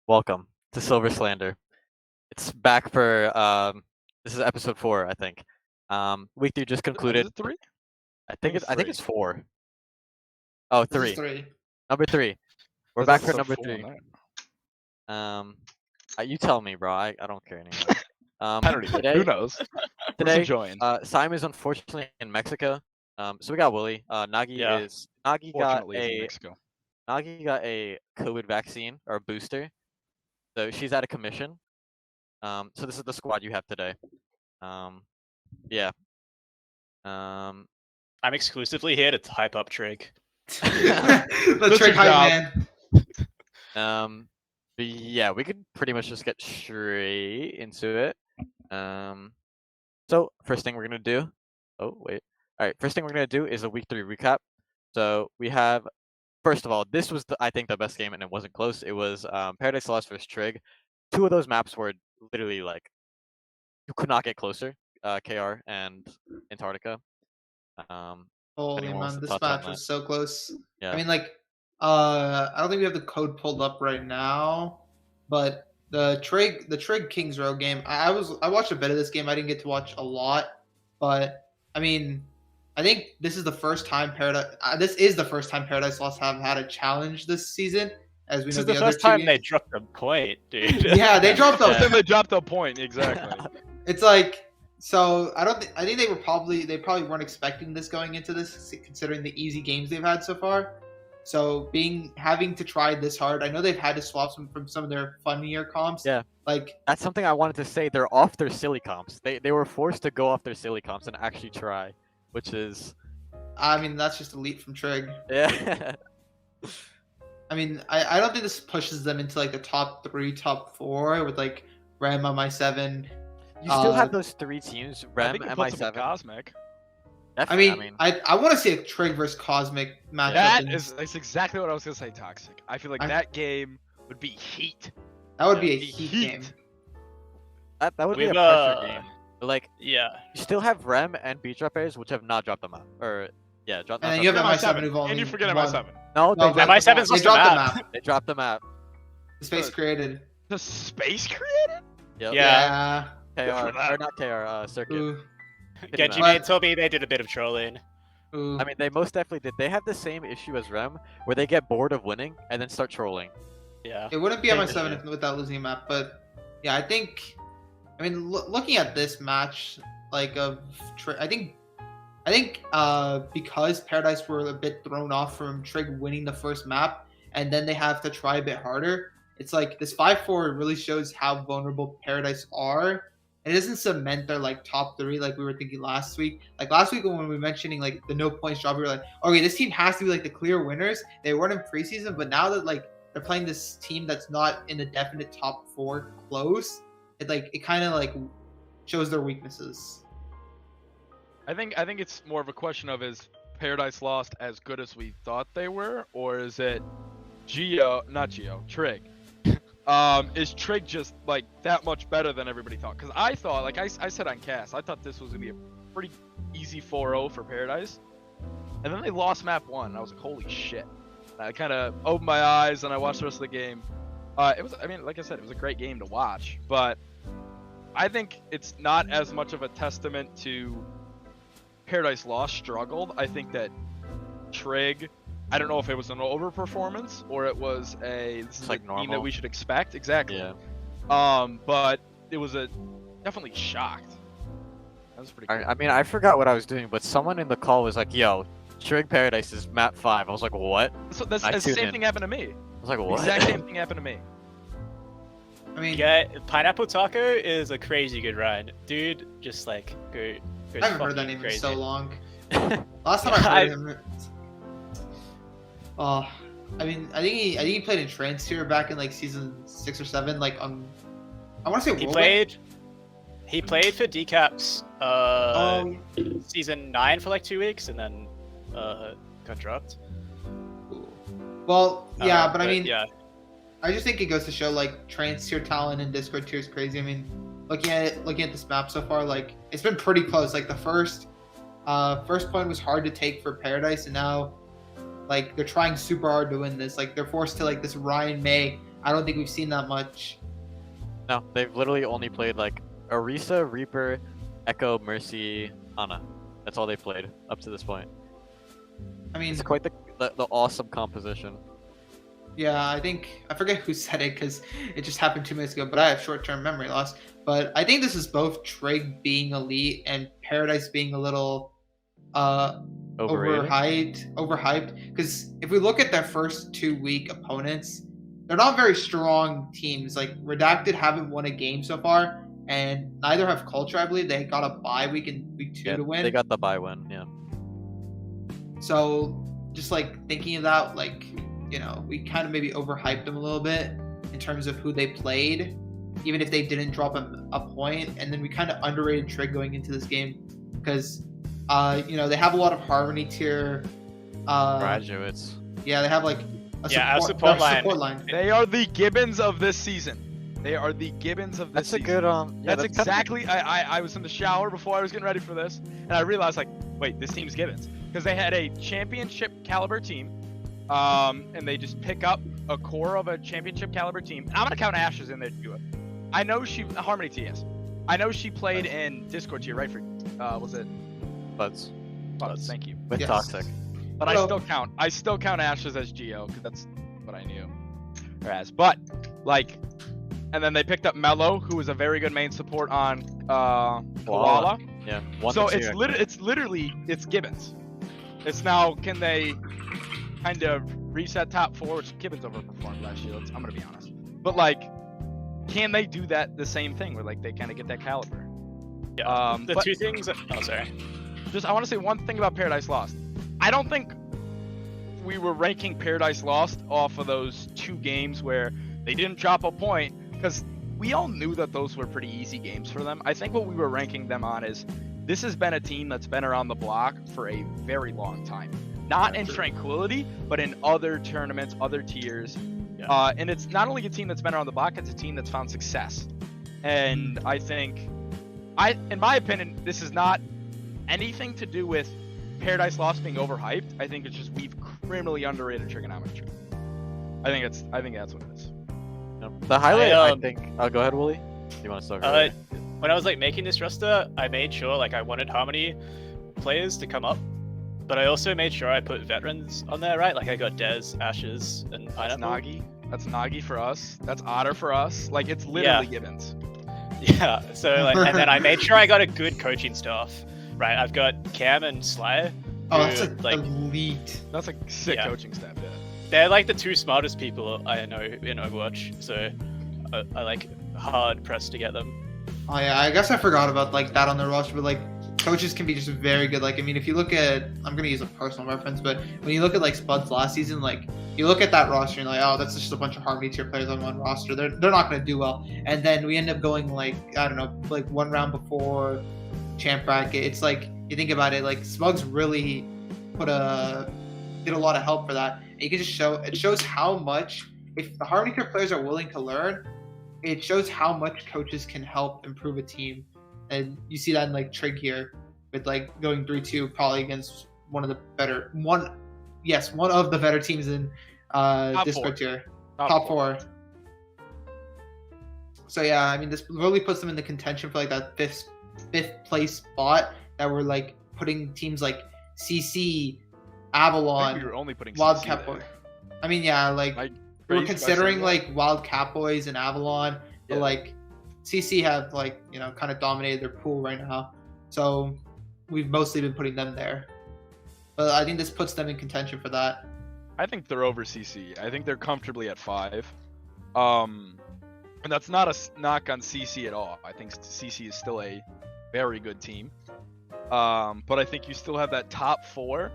Welcome to Silver Slander. It's back for this is episode 4, I think. Week 3 just Is concluded. it 3? I think it's 4. Oh, This is 3. 3. Number 3. We're 'Cause back that's for number episode 3. 4 now. You tell me, bro. I don't care anymore. I don't even. Who knows? Who's Today, enjoying? Simon is unfortunately in Mexico. So we got Willie. Nagi Fortunately, he's in Mexico. Nagi got a COVID vaccine or booster. So she's out of commission. So this is the squad you have today. Yeah. I'm exclusively here to hype up Trig. The trick hype man. But yeah, we could pretty much just get straight into it. So first thing we're gonna do. Oh wait. All right. First thing we're gonna do is a week 3 recap. So we have. First of all, this was I think the best game, and it wasn't close. It was Paradise Lost versus Trig. 2 of those maps were literally like you could not get closer. KR and Antarctica. Holy anyone wants man, to this touch on match that? was so close. Yeah. I mean, like, I don't think we have the code pulled up right now, but the Trig Kings Row game. I watched a bit of this game. I didn't get to watch a lot, but I mean, I think this is the first time Paradise Lost have had a challenge this season. As we This know, is the other first two time they games- dropped a point, dude. Yeah, they dropped Yeah. a. They dropped a point exactly. It's like. So I think they probably weren't expecting this going into this, considering the easy games they've had so far. So having to try this hard, I know they've had to swap from some of their funnier comps. Yeah. Like That's something I wanted to say. They're off their silly comps. They were forced to go off their silly comps and actually try, which is. I mean, that's just elite from Trig. Yeah. I mean, I don't think this pushes them into like the top 3, top 4 with like Ram, MI7. You still have those 3 teams: I Rem, think it puts them in MI7. Cosmic. I mean, I want to see a Trig versus Cosmic matchup. That's exactly what I was gonna say. Toxic. I feel like that game would be heat. That would be a heat game. that would be a We've, pressure game. But, like, Yeah. you still have Rem and Beach Rappers, which have not dropped them out. Or yeah, dropped. And not then you have dropped them out. MI7 who've only And you forget won. MI7. No, No, they but dropped, MI7's they lost dropped the the map. map. they dropped them out. The space created. The space created? Yep. Yeah. KR for that. or not KR. Circuit. Ooh. Genji map. made told me they did a bit of trolling. Ooh. I mean, they most definitely did. They have the same issue as Rem, where they get bored of winning and then start trolling. Yeah. It wouldn't be Same MI7 issue. without losing a map, but yeah, I think. I mean, looking at this match, like I think because Paradise were a bit thrown off from Trig winning the first map, and then they have to try a bit harder. It's like this 5-4 really shows how vulnerable Paradise are. It doesn't cement their like top 3 like we were thinking last week. Like last week when we were mentioning like the no points drop, we were like, okay, this team has to be like the clear winners. They weren't in preseason, but now that like they're playing this team that's not in the definite top 4 close, it kind of like shows their weaknesses. I think it's more of a question of, is Paradise Lost as good as we thought they were, or is it Trig? Is Trig just like that much better than everybody thought? Because I thought, like I said on cast, I thought this was gonna be a pretty easy 4-0 for Paradise, and then they lost map 1. And I was like, holy shit! And I kind of opened my eyes and I watched the rest of the game. It was, I mean, like I said, it was a great game to watch, but I think it's not as much of a testament to Paradise Lost struggled. I think that Trig, I don't know if it was an overperformance or it was this is like a team normal. that we should expect. Exactly. Yeah. But it was definitely shocked. That was pretty cool. I mean, I forgot what I was doing, but someone in the call was like, "Yo, Trig Paradise is map 5." I was like, "What?" So that's I the tuned same in. thing happened to me. I was like, "What?" Exact same thing happened to me. I mean, Yeah, Pineapple Taco is a crazy good ride. Dude, just like goes I haven't heard that fucking name in crazy. so long. Last time I heard him. I mean, I think he played in Trance here back in like season 6 or 7. Like I want to say He Whirlwind. played for Decaps season 9 for like 2 weeks and then got dropped. Well, yeah, but I mean, yeah. I just think it goes to show like Trance tier talent and Discord tier is crazy. I mean, looking at this map so far, like it's been pretty close. Like the first point was hard to take for Paradise, and now like they're trying super hard to win this. Like they're forced to like this Ryan May I don't think we've seen that much. No, they've literally only played like Orisa, Reaper, Echo, Mercy, Ana. That's all they played up to this point. I mean, It's quite the awesome composition. yeah, I forget who said it because it just happened 2 minutes ago, but I have short-term memory loss. But I think this is both Trig being elite and Paradise being a little Overrated. overhyped. Because if we look at their first 2 week opponents, they're not very strong teams. Like Redacted haven't won a game so far, and neither have Culture. I believe they got a bye week in week 2 Yeah, to win. they got the bye win. Yeah. So just like thinking of that, like, you know, we kind of maybe overhyped them a little bit in terms of who they played, even if they didn't drop a point. And then we kind of underrated Trig going into this game because, you know, they have a lot of Harmony tier. Graduates. Yeah, they have like our support support line. They are the Gibbons of this season. They are the Gibbons of this That's a season. good Yeah, That's kind of exactly. I was in the shower before I was getting ready for this, and I realized like, wait, this team's Gibbons because they had a championship caliber team, and they just pick up a core of a championship caliber team. And I'm gonna count Ashes in there too. I know she Harmony TS. I know she played in Discord tier, right? For was it Buds Buds? Thank you. with Yes. Toxic. But I still count Ashes as Geo because that's what I knew her as. But like, and then they picked up Mello, who was a very good main support on Koala. Yeah. So it's literally Gibbons. It's now, can they kind of reset top 4, which Gibbons overperformed last year? I'm gonna be honest. But like, can they do that the same thing where like they kind of get that caliber? Yeah. The but two things. Oh, sorry. just I want to say one thing about Paradise Lost. I don't think we were ranking Paradise Lost off of those 2 games where they didn't drop a point because we all knew that those were pretty easy games for them. I think what we were ranking them on is this has been a team that's been around the block for a very long time. Not in Tranquility, but in other tournaments, other tiers. Yeah. And it's not only a team that's been around the block, it's a team that's found success. And I think, in my opinion, this is not anything to do with Paradise Lost being overhyped. I think it's just we've criminally underrated trigonometry. I think that's what it is. The highlight, I um, think. Oh, go ahead, Wooly. You want to start? When I was like making this roster, I made sure like I wanted Harmony players to come up, but I also made sure I put veterans on there, right? Like I got Dez, Ashes, and That's Pineapple. Nagi. That's Nagi for us. That's Otter for us. Like it's literally Gibbons. Yeah. So like, and then I made sure I got a good coaching staff, right? I've got Cam and Slayer. Oh, who, that's like elite. That's a sick Yeah. coaching staff. Yeah. they're like the 2 smartest people I know in Overwatch. So I like hard pressed to get them. Oh yeah, I guess I forgot about like that on the roster, but like coaches can be just very good. Like I mean, if you look at, I'm gonna use a personal reference, but when you look at like Spud's last season, like you look at that roster and you're like, oh, that's just a bunch of Harmony tier players on one roster. They're not gonna do well. And then we end up going like, I don't know, like one round before champ bracket. It's like you think about it, like Smugs really did a lot of help for that. And you can just shows how much, if the Harmony tier players are willing to learn, it shows how much coaches can help improve a team. And you see that in like Trig here with like going 3-2 probably against one of the better teams in Discord tier. Top four. So yeah, I mean this really puts them in the contention for like that fifth place spot that we're like putting teams like CC, Avalon, We were only putting Wildcat CC Boy. there. I mean yeah, like Like, we were crazy by considering saying like Wildcat Boys and Avalon, but Yeah. like CC have like, you know, kind of dominated their pool right now. So we've mostly been putting them there. But I think this puts them in contention for that. I think they're over CC. I think they're comfortably at 5. And that's not a knock on CC at all. I think CC is still a very good team. But I think you still have that top 4.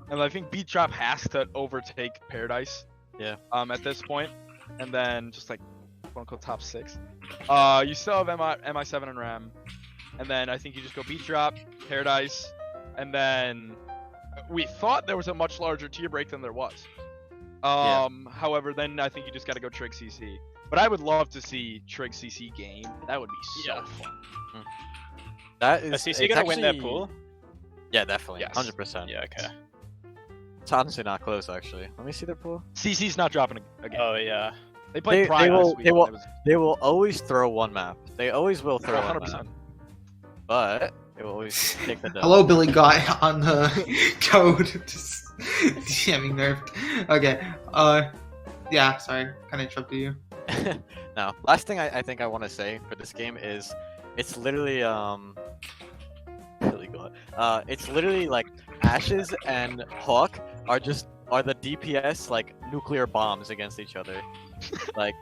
And I think Beat Drop has to overtake Paradise. Yeah. At this point. And then just like quote unquote top 6. You still have MI7 and Ram. And then I think you just go Beat Drop, Paradise, and then we thought there was a much larger tier break than there was. However, then I think you just got to go Trig CC. But I would love to see Trig CC game. That would be so fun. That is. Is CC gonna win their pool? Yeah, definitely. Yes. 100%. Yeah. Okay. It's honestly not close, actually. Let me see their pool. CC's not dropping again. Oh yeah. They played They Pride will- last week. they will- and it was They will always throw one map. They always will throw one 100%. map. But they will always take the Hello, Billy Guy on the code. Just DMing nerfed. Okay. Yeah. Sorry, kind of interrupted you. Now, last thing I think I want to say for this game is, it's literally really good. It's literally like Ashes and Hawk are the DPS like nuclear bombs against each other. Like,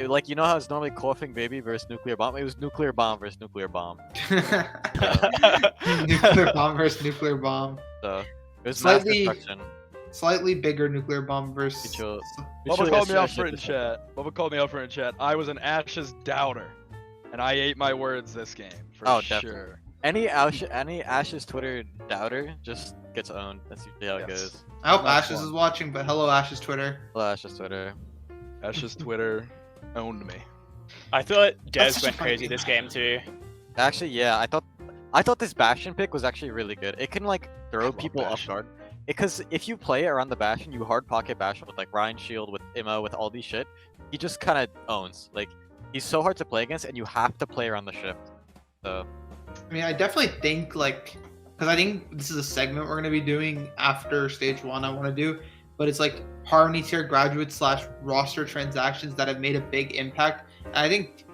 like you know how it's normally coughing baby versus nuclear bomb. It was nuclear bomb versus nuclear bomb. Nuclear bomb versus nuclear bomb. So it was mass Slightly- destruction. Slightly bigger nuclear bomb versus. Mutual- Bubba called me I out should for it in just- chat. Bubba called me out for it in chat. I was an Ashes doubter, and I ate my words this game for Oh, sure. definitely. Any Ashes Twitter doubter just gets owned. That's usually how it Yes. goes. I hope Not Ashes fun. is watching, but hello, Ashes Twitter. Hello, Ashes Twitter. Ashes Twitter owned me. I thought That's Dez such a went fun crazy game. this game too. Actually, yeah, I thought this Bastion pick was actually really good. It can like throw love people off Bastion. guard. Because if you play around the Bastion, you hard pocket Bastion with like Ryan Shield, with Immo, with all these shit. He just kind of owns. Like, he's so hard to play against, and you have to play around the shift. So I mean, I definitely think like, because I think this is a segment we're gonna be doing after stage 1. I want to do, but it's like Harmony tier graduate / roster transactions that have made a big impact. And I think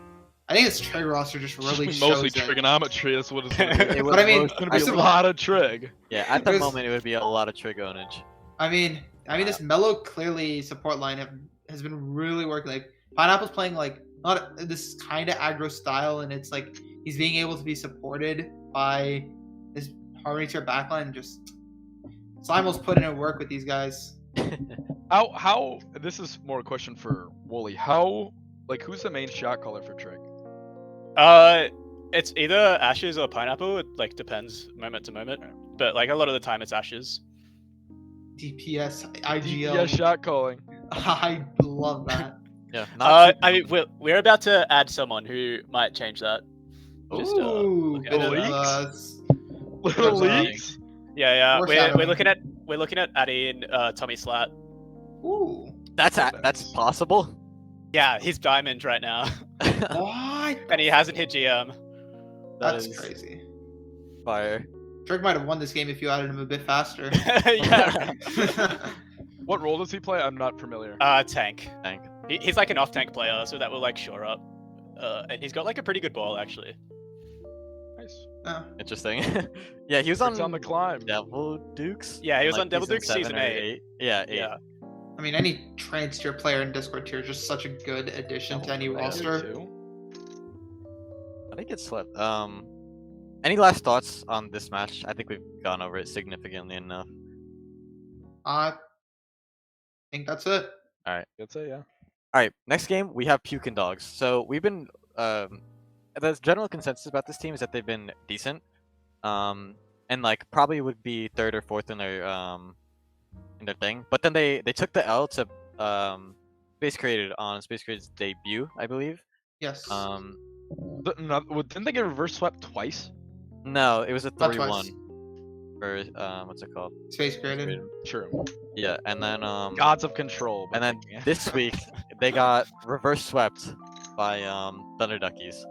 this Trig roster just really Mostly shows it. trigonometry is what it's gonna be. it But I mean, It's gonna be first a of all- lot of trig. yeah, at the There's- moment it would be a lot of trig ownage. I mean, this Mellow clearly support line has been really working. Like Pineapple's playing like not this kind of aggro style, and it's like he's being able to be supported by this Harmony tier backline. Just Slimel's putting in work with these guys. How? This is more a question for Wooly. How? Like, who's the main shot caller for trig? It's either Ashes or Pineapple. It like depends moment to moment, but like a lot of the time it's Ashes. DPS, IGL. Yeah, shot calling. I love that. Yeah, not I mean, we're about to add someone who might change that. Just, Ooh, look at bit of, leaks? Little Foreshadowing. leaks. Yeah, we're Foreshadowing. looking at adding Tommy Slat. ooh. that's possible. Yeah, he's diamond right now, What? and he hasn't hit GM. That That's is crazy. fire. Drake might have won this game if you added him a bit faster. Yeah, What role does he play? I'm not familiar. tank. Tank. He's like an off-tank player, so that will like shore up. And he's got like a pretty good ball actually. Nice. Oh. Interesting. Yeah, he was It's on the climb. Devil Dukes. Yeah, he was like, on Devil Dukes season or 8. Yeah, 8. Yeah. I mean, any trans tier player in Discord tier is just such a good addition to any Devil Dukes roster. too. I think it's slept. Any last thoughts on this match? I think we've gone over it significantly enough. I think that's it. That's it, yeah. All right, next game we have Puke and Dogs. So we've been the general consensus about this team is that they've been decent, and like probably would be third or fourth in their thing. But then they took the L to Space Created on Space Created's debut, I believe. Yes. Didn't they get reverse swept twice? No, it was a Not 3-1 twice. for what's it called? Space created. True. Yeah, and then Gods of Control. and then this week they got reverse swept by Thunder Duckies.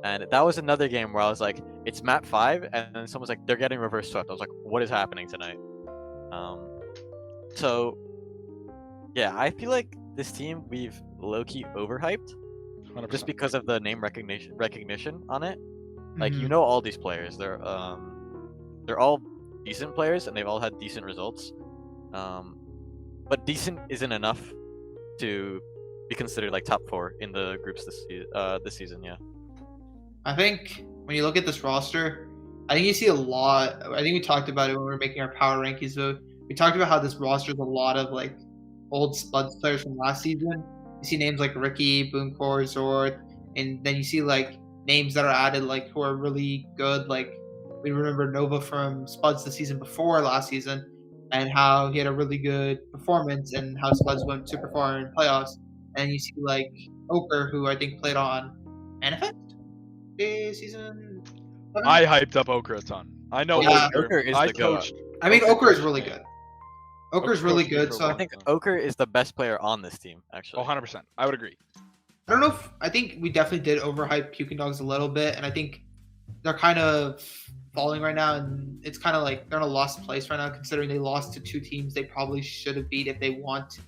And that was another game where I was like, it's map 5, and then someone's like, they're getting reverse swept. I was like, what is happening tonight? So yeah, I feel like this team we've low-key overhyped 100%. just because of the name recognition on it. Like you Mhm. know all these players. They're all decent players and they've all had decent results. But decent isn't enough to be considered like top 4 in the groups this season, yeah. I think when you look at this roster, I think you see a lot. I think we talked about it when we were making our power rankings. Though we talked about how this roster is a lot of like old Spuds players from last season. You see names like Ricky, Booncore, Zord, and then you see like names that are added like who are really good. Like we remember Nova from Spuds the season before last season, and how he had a really good performance, and how Spuds went super far in playoffs. And you see like Oker, who I think played on Manifest season. 7? I hyped up Okra a ton. I know Yeah, Okra. Oker is I the goat. coached. I mean, Oker's Oker is great. really good. Oker's really OP good, for so I one. think Oker is the best player on this team, Oh, actually. 100%. I would agree. I don't know if I think we definitely did overhype Puking Dogs a little bit, and I think they're kind of falling right now, and it's kind of like they're in a lost place right now, considering they lost to two teams they probably should have beat if they want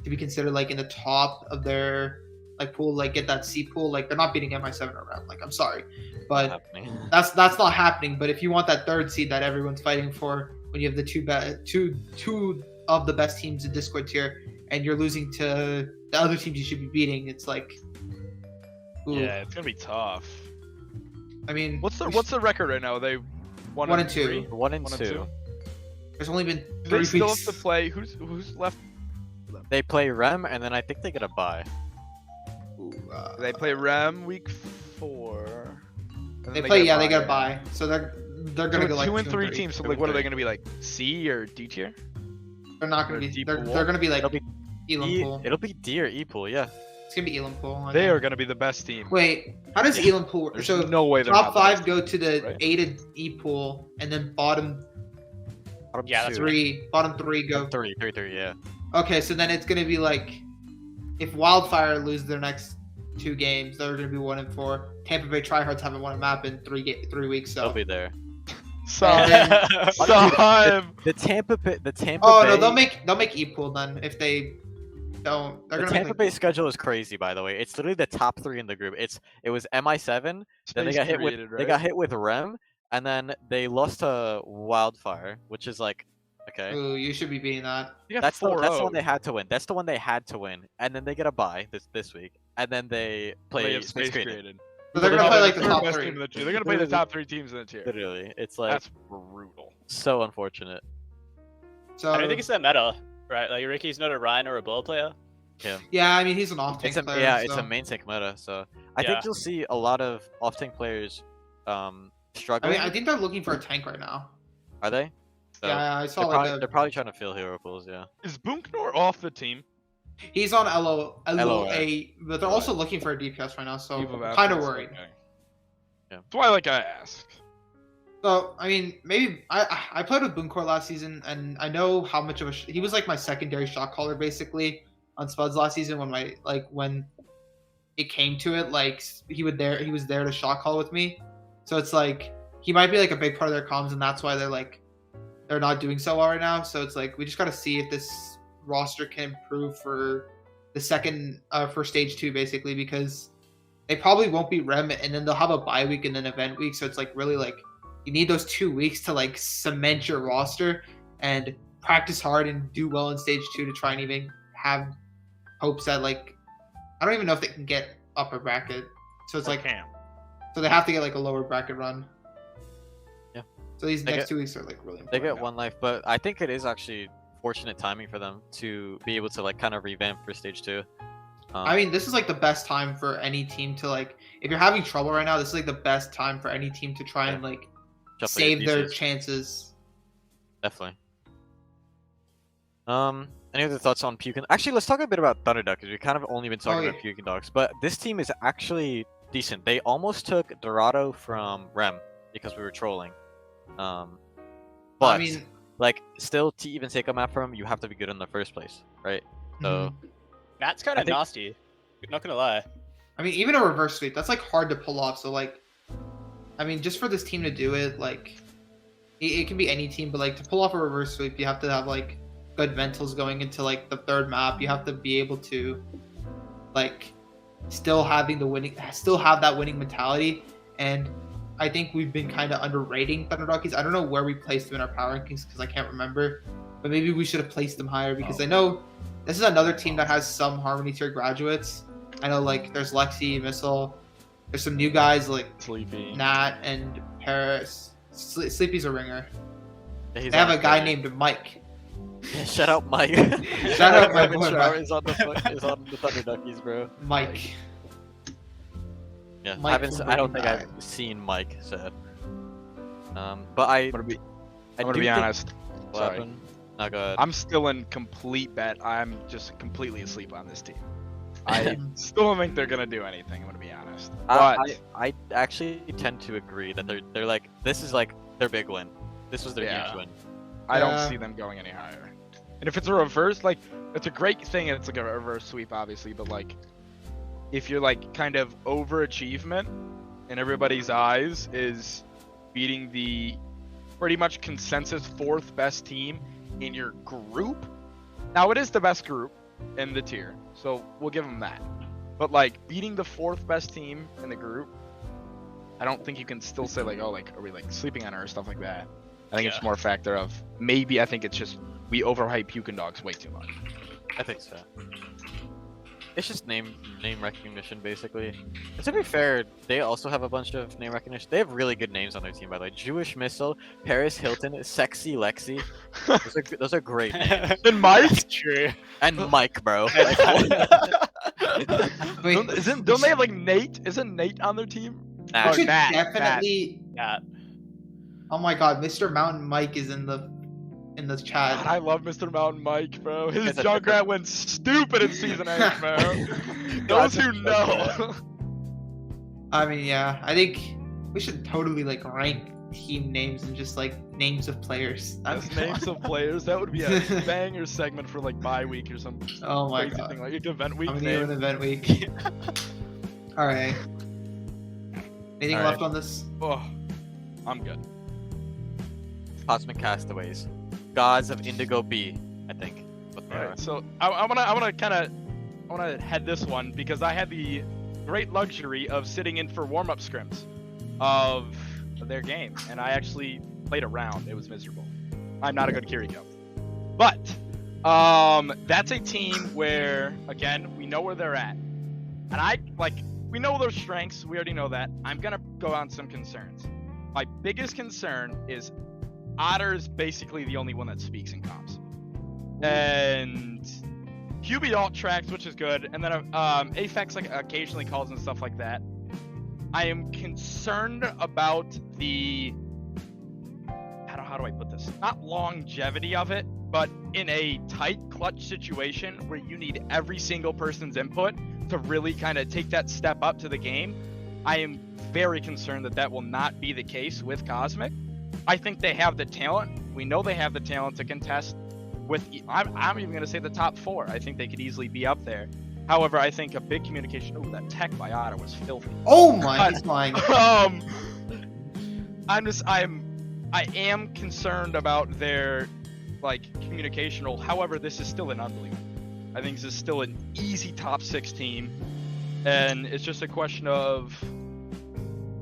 to be considered like in the top of their like pool, like get that C pool. Like they're not beating MI7 around. Like I'm sorry, but Happening. that's not happening. But if you want that third seed that everyone's fighting for, when you have the two of the best teams in Discord tier, and you're losing to the other teams you should be beating, it's like, ooh. Yeah, it's gonna be tough. I mean, What's the record right now? Are they one, One and and two. three? 1 and One 2. there's only been Do 3 they still weeks. have to play? Who's left? They play Rem, and then I think they get a bye. Ooh, They play Rem week 4. and then They play, yeah, they bye. got a bye, so they're So gonna go like 2 and 3 3. teams. So Two like, and what are they three. gonna be like? C or D tier? They're not Or gonna be. deep They're pool? gonna be like It'll be Elam Pool. It'll be D or E pool, yeah. It's gonna be Elam Pool. I They think. are gonna be the best team. Wait, how does Elam Pool work? There's So no way they're top not the 5 best go team, to the right? A to E pool, and then bottom Bottom Yeah, that's two. bottom three go. Three, yeah. Okay, so then it's gonna be like, if Wildfire lose their next 2 games, they're gonna be 1 and 4. Tampa Bay Tryhards haven't won a map in 3 weeks, so. They'll be there. Son, And son. The Tampa Bay. Oh Bay, no, they'll make E pool then if they don't. They're The gonna Tampa make Bay like, schedule is crazy, by the way. It's literally the top 3 in the group. It was MI7, then they Space got hit with created, they right? got hit with Rem, and then they lost to Wildfire, which is like, okay. ooh, you should be beating that. You got That's the one 4-0. they had to win. That's the one they had to win, and then they get a bye this week, and then they They play have Space space Created. created. So they're gonna play like the Third top best 3. team in the tier. They're gonna play the top 3 teams in the tier. Literally, it's like That's brutal. so unfortunate. So I don't think it's their meta, right? Like Ricky's not a Rhine or a ball player. yeah, I mean he's an off tank It's a player. yeah, it's so. a main tank meta, so I Yeah. think you'll see a lot of off tank players I struggling. mean, I think they're looking for a tank right now. Are they? So, Yeah, I saw they're, like probably, they're probably trying to fill hero pools, yeah. Is Bunknor off the team? he's on LOA, LOA. but they're also looking for a DPS right now, so Evil I'm kind of Baptist? worried. Okay. Yeah. That's why like I asked. So I mean, maybe I played with Booncore last season, and I know how much of a he was like my secondary shot caller basically on Spuds last season when it came to it, like he was there to shot call with me. So it's like he might be like a big part of their comms, and that's why they're not doing so well right now. So it's like we just gotta see if this roster can improve for the second for stage 2 basically, because they probably won't beat Rem, and then they'll have a bye week and then event week. So it's like really like you need those 2 weeks to like cement your roster and practice hard and do well in stage 2 to try and even have hopes that like I don't even know if they can get upper bracket. So it's like so they have to get like a lower bracket run. Yeah. So these They next get- 2 weeks are like really They important. get one life, but I think it is actually fortunate timing for them to be able to like kind of revamp for stage 2. I mean, this is like the best time for any team to like if you're having trouble right now, this is like the best time for any team to try and like shuffle your save their pieces. chances. Definitely. Any other thoughts on Pukin? Actually, let's talk a bit about Thunderduck because we've kind of only been talking Oh, about Pukin Dogs, but this team is actually decent. They almost took Dorado from Rem because we were trolling. But I mean, like, still to even take a map from him, you have to be good in the first place, right? So Matt's kind I of think- nasty. Not gonna lie. I mean, even a reverse sweep, that's like hard to pull off. So like, I mean, just for this team to do it, like, it can be any team, but like to pull off a reverse sweep, you have to have like good mentals going into like the third map. You have to be able to, like, still have that winning mentality. And I think we've been kind of underrating Thunder Rockies. I don't know where we placed them in our power rankings because I can't remember, but maybe we should have placed them higher because I know this is another team that has some Harmony tier graduates. I know like there's Lexi, Missile, there's some new guys like Sleepy. Nat and Paris. Sleepy's a ringer. yeah, he's They have on a guy crazy. named Mike. Yeah, shout out Mike. Shout out my Evan boy, Trower Mike. is on the Thunderduckies, bro. Mike. Yeah, Mike from I don't Breaking think Bad. I've seen Mike said. But I I'm gonna be do be think- honest. What Sorry. happened? No, go ahead. I'm still in complete bet. I'm just completely asleep on this team. I still don't think they're gonna do anything. I'm gonna be honest. But I actually tend to agree that they're like this is like their big win. This was their Yeah. huge win. I don't Yeah. see them going any higher. And if it's a reverse, like, it's a great thing. It's like a reverse sweep, obviously, but like, if you're like kind of overachievement in everybody's eyes is beating the pretty much consensus fourth best team in your group. Now it is the best group in the tier, so we'll give them that. But like beating the fourth best team in the group, I don't think you can still say like, oh, like are we like sleeping on her or stuff like that. I think it's more a factor of maybe I think it's just we overhype Pukin Dogs way too much. I think so. It's just name recognition, basically. And to be fair, they also have a bunch of name recognition. They have really good names on their team, by the way. Jewish Missile, Paris Hilton, Sexy Lexi. Those are great names. And Mike? That's true. And Mike, bro. Like, Wait, Don't they have like Nate? Isn't Nate on their team? Nah, we should Matt, definitely. Yeah. Oh my God, Mr. Mountain Mike is in the chat. God, I love Mr. Mountain Mike, bro. His It's a Junkrat different- went stupid in season 8, man. Those who know. I mean, yeah, I think we should totally like rank team names and just like names of players. As names of players, that would be a banger segment for like bye week or some Oh my crazy God. thing, like event week I'm gonna do an name. event week. All right. Anything All left right. on this? Oh, I'm good. Cosmic Castaways. Gods of Indigo B, I think. What they are. Alright, so I wanna head this one because I had the great luxury of sitting in for warm-up scrims of their game, and I actually played a round. It was miserable. I'm not a good Kiriko. But that's a team where again we know where they're at. And we know their strengths, we already know that. I'm gonna go on some concerns. My biggest concern is Otter is basically the only one that speaks in comms. And QB alt tracks, which is good, and then Aphex like occasionally calls and stuff like that. I am concerned about the how do I put this? Not longevity of it, but in a tight clutch situation where you need every single person's input to really kind of take that step up to the game. I am very concerned that that will not be the case with Cosmic. I think they have the talent. We know they have the talent to contest with, I'm even going to say the top 4. I think they could easily be up there. However, I think a big communication, that tech by Otter was filthy. Oh my, he's lying. I am concerned about their communication role. However, this is still an unbelievable. I think this is still an easy top 6 team, and it's just a question of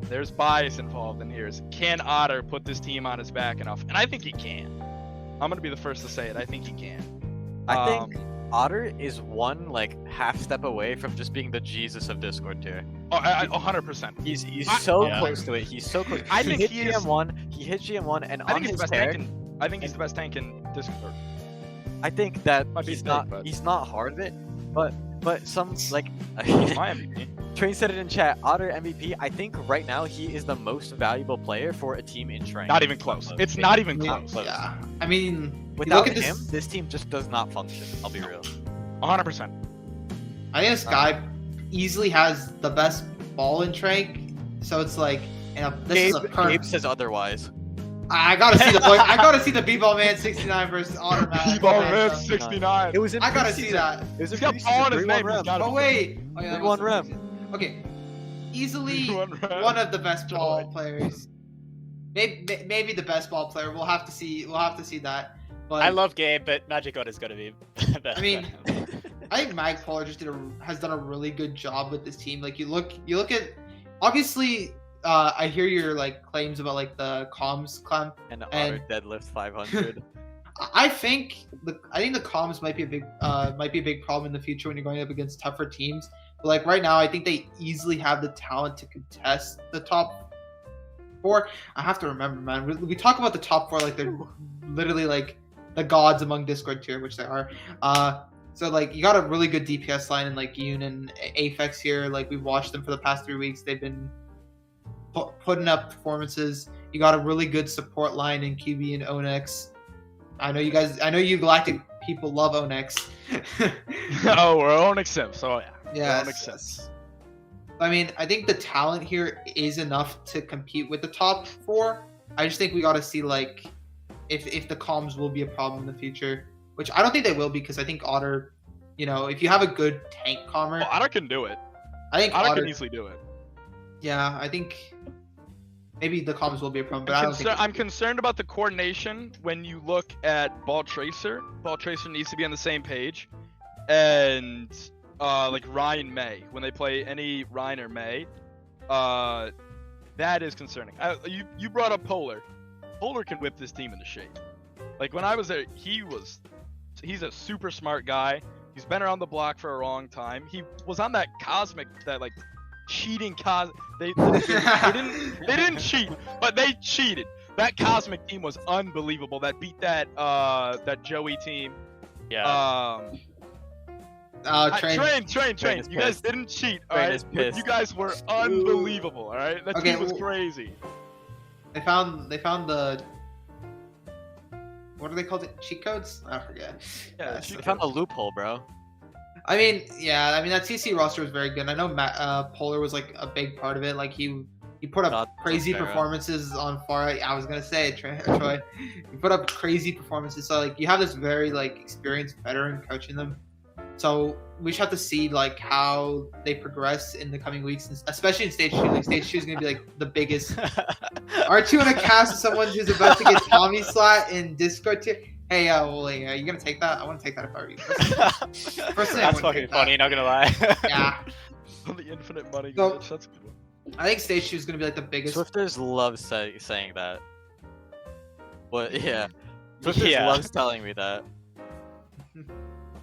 there's bias involved in here. Can Otter put this team on his back enough? And I think he can. I'm gonna be the first to say it. I think he can. I think Otter is one half step away from just being the Jesus of Discord tier. Oh, 100%. He's so yeah. close to it. He's so close. I think hit he is- GM1. He hit GM1, and I on think he's his the best tear, tank in. I think he's the best tank in Discord. I think that Might be he's fake, not but- he's not hard of it, but some My MVP. Train said it in chat. Otter MVP. I think right now he is the most valuable player for a team in Train. Not even close. It's not even close. Yeah, I mean, Without look at him, this. this team just does not function. I'll be real. 100%. I think this guy easily has the best ball in Trank. So it's like, this is a Gabe says otherwise. I gotta see the boy. I gotta see the B-ball man 69 versus Otter man. T-Ball Okay, man so- 69. It was in I gotta see preseason. that. It was in He's got preseason. ball on his 3-1 name. He's rem. got But wait, oh, yeah, that 3-1 was rem. Okay, easily One round. one of the best ball Joy. players. Maybe the best ball player. We'll have to see. We'll have to see that. But I love Gabe, but Magic God is gonna be better. I mean, I think Magpolar just has done a really good job with this team. Like you look at, obviously, I hear your claims about the comms clamp. And Otter And- deadlift 500. I think the comms might be a big problem in the future when you're going up against tougher teams. But right now, I think they easily have the talent to contest the top 4. I have to remember, man. We talk about the top 4 like they're literally the gods among Discord tier, which they are. So you got a really good DPS line in Yoon and Aphex here. We've watched them for the past 3 weeks. They've been putting up performances. You got a really good support line in QB and Onyx. I know you Galactic people love Onyx. Oh, we're Onyx Sim, so yeah. Yeah. Onyx Sim. I mean, I think the talent here is enough to compete with the top 4. I just think we got to see if the comms will be a problem in the future. which I don't think they will because I think Otter, if you have a good tank calmer, Well, Otter can do it. I think Otter Otter can easily do it. Yeah, I think maybe the comms will be a problem, but I don't think. I'm concerned about the coordination when you look at Ball Tracer. Ball Tracer needs to be on the same page, and like Ryan May, when they play any Ryan or May, that is concerning. You brought up Polar. Polar can whip this team into shape. Like when I was there, he's a super smart guy. He's been around the block for a long time. He was on that Cosmic, that like cheating they didn't cheat, but they cheated. That Cosmic team was unbelievable. That beat that Joey team. Yeah. Train. You guys didn't cheat, alright? You guys were unbelievable, alright? That team was crazy. They found the what are they called? Cheat codes? I forget. Yeah, They found a loophole, bro. I mean, that CC roster was very good. I know Polar was like a big part of it. Like he put up crazy performances on far. I was gonna say it, Troy. He put up crazy performances. So like you have this very like experienced veteran coaching them. So we just have to see like how they progress in the coming weeks, especially in stage 2. Like stage 2 is gonna be like the biggest. Aren't you gonna cast someone who's about to get Tommy slot in Discord tier? Hey, Wooly, you gonna take that? I want to take that if I were you. Personally, That's fucking funny, not gonna lie. Yeah. On the infinite money So- glitch, that's a good one. I think stage 2 is gonna be like the biggest. Swifters love saying that. But yeah, Swifters Yeah. loves telling me that.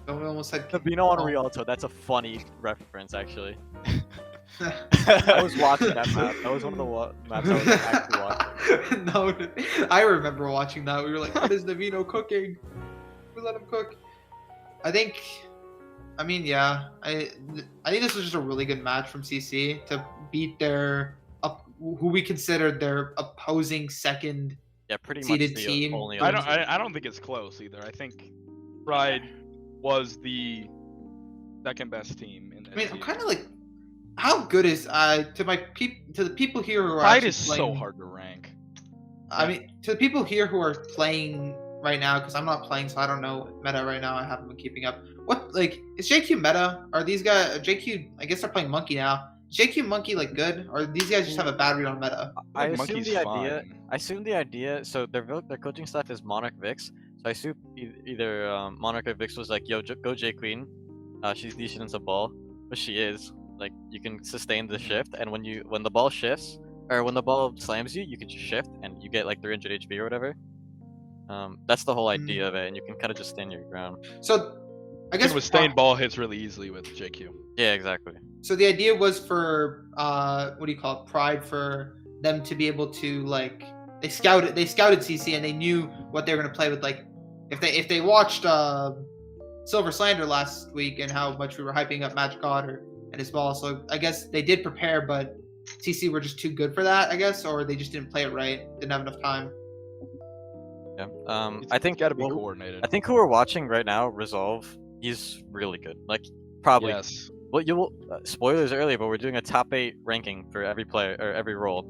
Someone almost said. Sabino on Rialto, that's a funny reference actually. I was watching that map. That was one of the maps I was actually watching. No, I remember watching that. We were like, "What is Navino cooking? We let him cook." I think. I mean, yeah. I think this was just a really good match from CC to beat who we considered their opposing second. Yeah, pretty much Seeded the team. only. I don't think it's close either. I think Pride was the second best team in that. I mean, I'm season. kind of like, how good is to the people here who are Pride actually is so playing- hard to rank. I mean, to the people here who are playing right now, because I'm not playing, so I don't know meta right now. I haven't been keeping up. What is JQ meta? Are these guys JQ? I guess they're playing Monkey now. Is JQ Monkey like good, or these guys just have a bad read on meta? I assume Monkey's the idea. fine. I assume the idea. So their coaching staff is Monarch Vix. So I assume either Monarch or Vix was like, "Yo, go J Queen. She's decent in some ball, but she is like you can sustain the shift, and when the ball shifts or when the ball slams you, you can just shift and you get like 300 HP or whatever. That's the whole idea of it, and you can kind of just stand your ground. So, I You guess can withstand ball hits really easily with JQ. Yeah, exactly. So the idea was for what do you call it? Pride, for them to be able to like they scouted CC and they knew what they were gonna play with. Like if they watched Silver Slander last week and how much we were hyping up Magic God and his ball, so I guess they did prepare, but CC were just too good for that, I guess, or they just didn't play it right, didn't have enough time. Yeah. I think Got to be well, coordinated. I think who we're watching right now, Resolve, he's really good. Like probably. Yes. Well, you will spoilers earlier, but we're doing a top 8 ranking for every player or every role.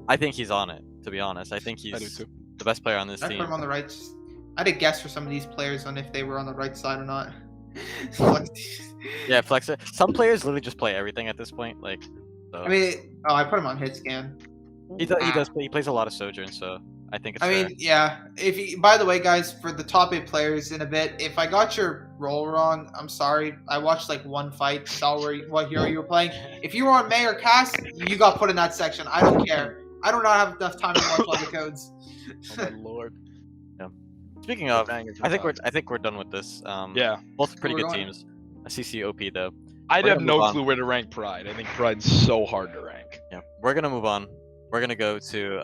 I think he's on it. To be honest, I think I do he's too. the best player on this I team. put him on the right. I had a guess for some of these players on if they were on the right side or not. Yeah, Flexer. Some players literally just play everything at this point. Like, so. I mean, I put him on hit scan. he does play. He plays a lot of Sojourn, so I think it's. I fair. mean, yeah. By the way, guys, for the top 8 players in a bit, if I got your role wrong, I'm sorry. I watched like one fight, saw what hero you were playing. If you were on May or Cass, you got put in that section. I don't care. I do not have enough time to watch all the codes. Oh my lord. Speaking of, Bangers I think are we're done with this. Yeah. Both pretty We're good going- teams. CC OP though. I'd We're have gonna no move on. clue where to rank Pride. I think Pride's so hard to rank. Yeah, we're gonna move on. We're gonna go to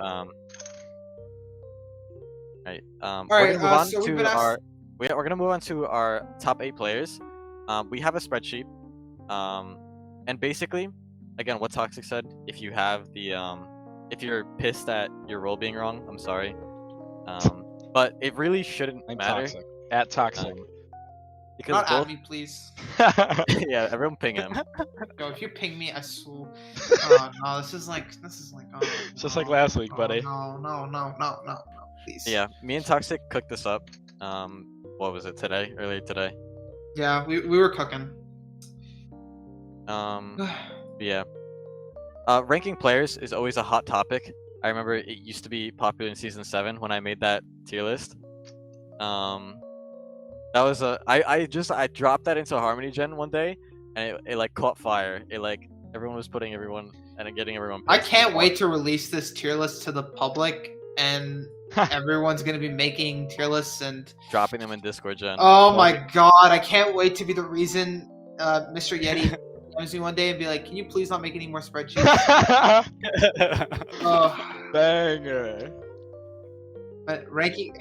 Right. We're right, gonna move on so we've to been asked- our. We're gonna move on to our top 8 players. We have a spreadsheet. And basically, again, what Toxic said. If you have the if you're pissed at your role being wrong, I'm sorry. But it really shouldn't I'm matter. toxic. At toxic. Because Not both, at me, please. yeah, everyone ping him. Yo, if you ping me, I swear. Oh, no, this is like. Oh, Just no, like last week, no, buddy. No, please. Yeah, me and Toxic cooked this up. what was it today? Earlier today. Yeah, we were cooking. Yeah. Ranking players is always a hot topic. I remember it used to be popular in season 7 when I made that tier list. That was I dropped that into Harmony Gen one day, and it like caught fire. It like everyone was putting everyone and getting everyone. I pissed. can't wait to release this tier list to the public, and everyone's gonna be making tier lists and Dropping them in Discord Gen. oh my god, I can't wait to be the reason Mr. Yeti comes me one day and be like, "Can you please not make any more spreadsheets?" Banger. But ranking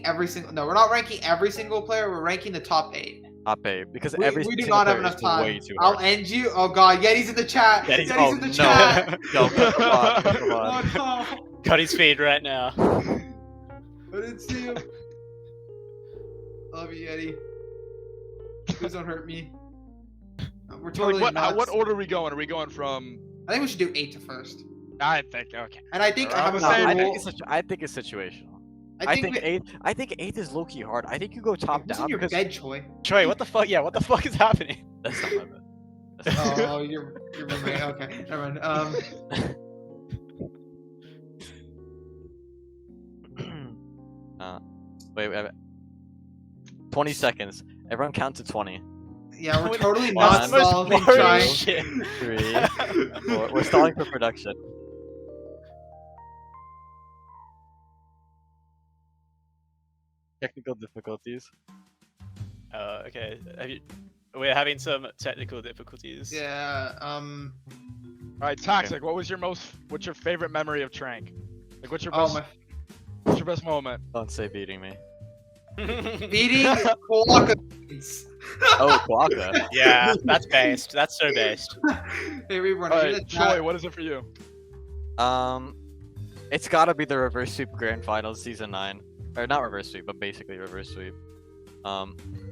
every single we're not ranking every single player. We're ranking the top 8. Top 8 because We every do single not have player enough is time. way too I'll hard. end you. Oh god, Yeti's in the chat. Yeti's- Yeti's in the chat. No, come on, come on. Oh Cut his feed right now. no, I didn't see him. Love you, Yeti. Please don't hurt me. We're So, totally like, nuts. what order are we going? Are we going from? I think we should do 8 to first. I think okay. And I think I have Around a the same I rule. think it's situational. I think, we, 8. I think 8th is low key hard. I think you go top what's down in your because bed, Choi? Troy, what the fuck? Yeah, what the fuck is happening? that's not my bad. That's not my Oh, you're roommate. Okay, never mind. Wait, 20 seconds. Everyone count to 20. Yeah, we're totally One, not solving boring trying. shit. 3, 4. We're stalling for production. Technical difficulties. Okay. We're having some technical difficulties. Yeah. All right, Toxic. What's your favorite memory of Trank? Like, what's your best moment? Don't say beating me. Beating Koaka beans. Oh, Quagga. Yeah, that's based. That's so based. Hey, everyone. All I'm in right, the chat. Troy. What is it for you? It's gotta be the reverse sweep grand finals season 9. Or not reverse sweep, but basically reverse sweep.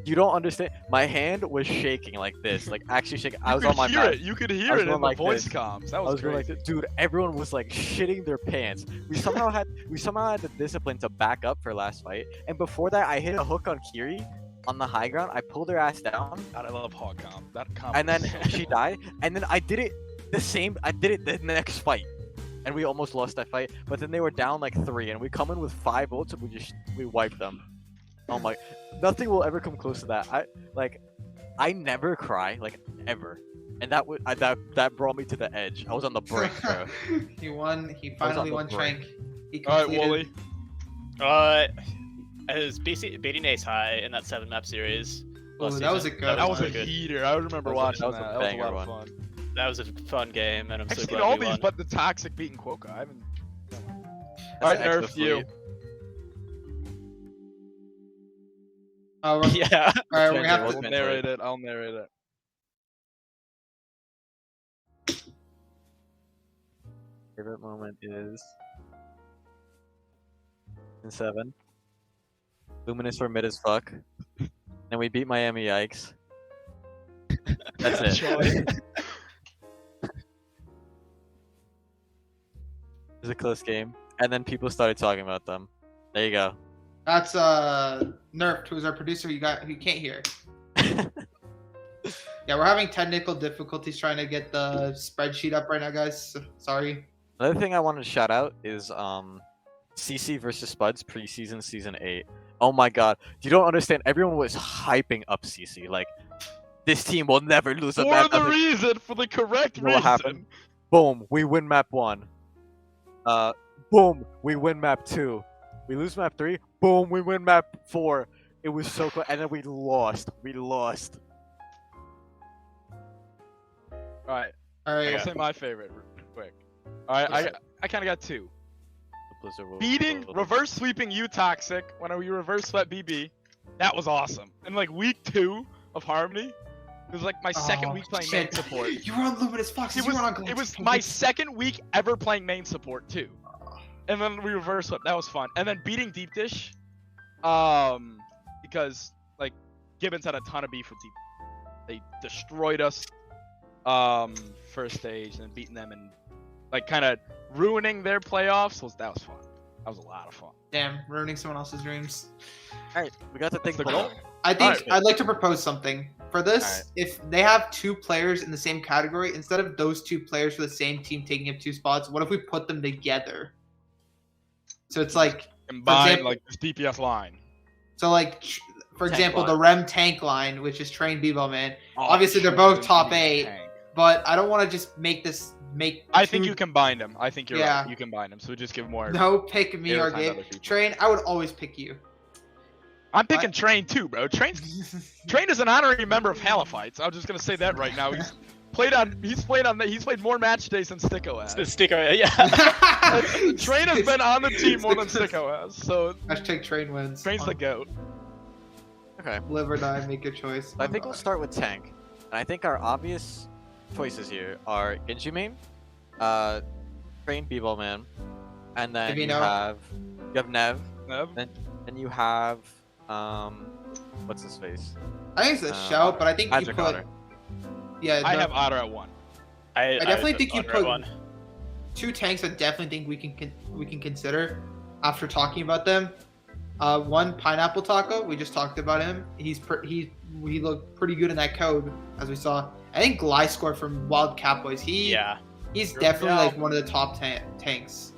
You don't understand. My hand was shaking like this, like actually shaking. I was on my back. You could I hear was it in going the like voice this. comms. That I was was going like, crazy. dude, everyone was like shitting their pants. We somehow had the discipline to back up for last fight, and before that, I hit a hook on Kiri on the high ground. I pulled her ass down, God, I love hog comp. That comp. and then was so she good. died. And then I did it the next fight, and we almost lost that fight. But then they were down like 3, and we come in with 5 ults, and we wiped them. Oh my! Nothing will ever come close to that. I never cry, like ever, and that brought me to the edge. I was on the brink, bro. He won. He I was finally on the won brink. Trank. He All right, completed. Wooly. It was beating Ace High in that 7 map series. Oh, last that was a season. good That was a one. good. heater. I remember That watching was a that. That was a banger lot of one. fun. That was a fun game, and I'm I've so seen glad all we these, won. but the Toxic beating Quokka. I haven't. That's All right, extra Nerf, you. fleet. Yeah. All right, we have We'll to. I'll translate. narrate it. I'll narrate it. Favorite moment is in 7. Luminous were mid as fuck. And we beat Miami. Yikes. That's it. Joy. It was a close game, and then people started talking about them. There you go. That's Nerf, who's our producer. You can't hear. Yeah, we're having technical difficulties trying to get the spreadsheet up right now, guys. So, sorry. Another thing I wanted to shout out is CC versus Spuds preseason season 8. Oh my god, you don't understand. Everyone was hyping up CC like this team will never lose a For map. the reason, for the correct You know what happened? reason. Boom, we win map 1. Boom, we win map 2. We lose map 3. Boom, we win map 4. It was so close, and then we lost. We lost. All right, All right. I'll say my favorite real quick. All right, I kind of got 2. The Blizzard will- Beating, will- reverse sweeping you, Toxic, when we reverse swept BB. That was awesome. And like week 2 of Harmony, it was like my second Oh, week playing shit. main support. You were on Luminous Foxes. You were on It was my second week ever playing main support too. And then we reverse swept. That was fun. And then beating Deep Dish, because like Gibbons had a ton of beef with Deep. They destroyed us, first stage, and beating them and like kind of ruining their playoffs. That was fun. That was a lot of fun. Damn, ruining someone else's dreams. All right, we got to think. That's the goal. I think Alright. I'd like to propose something. For this, Alright. if they have 2 players in the same category, instead of those 2 players for the same team taking up 2 spots, what if we put them together? So it's like, Combine example- like this DPS line. so like, for Tank example, line. the Rem tank line, which is Train Bebo Man. Oh, Obviously, they're shit, both this top is 8, tank. but I don't want to just make. I think 2 you combine them. I think you're Yeah. right. You combine them. So just give more. No, pick me They or would find Gabe. other people. Train, I would always pick you. I'm picking Train too, bro. Train is an honorary member of Halifights. I'm just gonna say that right now. He's played more match days than Sticko has. The sticker, yeah. Train has been on the team more than Sticko has. So Hashtag Train wins. Train's the goat. Okay, Live or die, make your choice. I think we'll start with tank, and I think our obvious choices here are Genji main, Train B-Ball Man, and then you Divino. have Nev, Nev? and you have what's his face? I think it's a Uh, shout, but I think you Magic put. Otter. Yeah, I no, have Otter at 1. I definitely would think you Otter put- at one. 2 tanks. I definitely think we can consider after talking about them. One Pineapple Taco. We just talked about him. He looked pretty good in that code as we saw. I think Gliscor from Wild Catboys. Yeah. He's Sure. definitely Yeah. like one of the top tanks.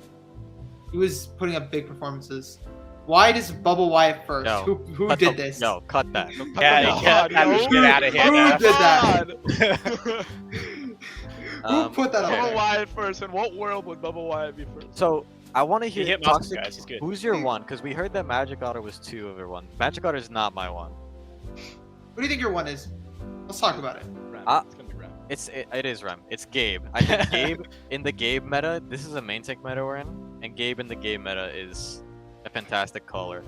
He was putting up big performances. Why does Bubble Wyatt first? No. Who Cut did the- this? No, cut that. Oh Yeah, my you God, can't yo. get out of here Who now. did that? God. Who put that okay. up Bubba there? Wyatt first. In what world would Bubba Wyatt be first? So I want to He hear hit most Toxic. guys, he's good. Who's your one? Because we heard that Magic Otter was 2 over 1. Magic Otter is not my one. What do you think your one is? Let's talk about it. Ram. It's gonna be Ram. It is Rem. It's Gabe. I think Gabe in the Gabe meta. This is a main tank meta we're in, and Gabe in the Gabe meta is a fantastic caller.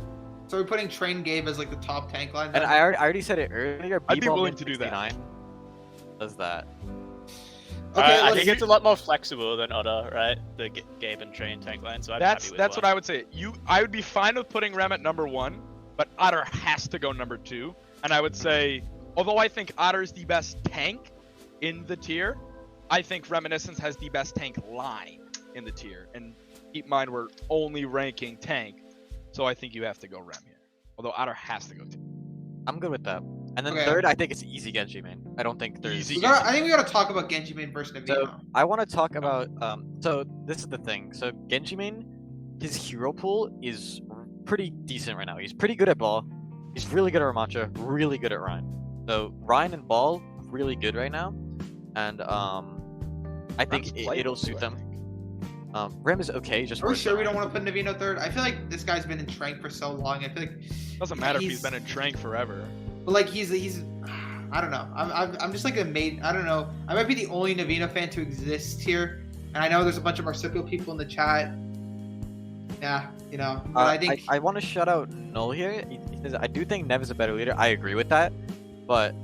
So we're putting Train Gabe as like the top tank line. And then? I already said it earlier. I'd be B-Ball willing Min to do that. 69 Does that? Okay, I let's- think it's a lot more flexible than Otter, right? The Gabe and Train tank line. So I'm That's happy with that's one. what I would say. I would be fine with putting Rem at number 1, but Otter has to go number 2. And I would say, although I think Otter is the best tank in the tier, I think Reminiscence has the best tank line in the tier. And keep in mind, we're only ranking tank, so I think you have to go Rem here. Although Otter has to go 2. I'm good with that. And then Okay. third, I think it's easy Genji main. I don't think there's. Easy. I think we gotta talk about Genji main versus Navino. So I want to talk about. So this is the thing. So Genji main, his hero pool is pretty decent right now. He's pretty good at ball. He's really good at Ramattra. Really good at Ryan. So Ryan and ball really good right now, and I think Rem's playable it'll too, suit I them. think. Rem is okay. Just Are we worse sure than we don't Ryan. want to put Navino third? I feel like this guy's been in Trank for so long. I feel like, Doesn't matter if he's- he's been in Trank forever. but like he's I don't know. I'm just like a maid. I don't know. I might be the only Navino fan to exist here, and I know there's a bunch of marsupial people in the chat. Yeah, you know. But I think I want to shout out Null here. He says, I do think Nev is a better leader. I agree with that, but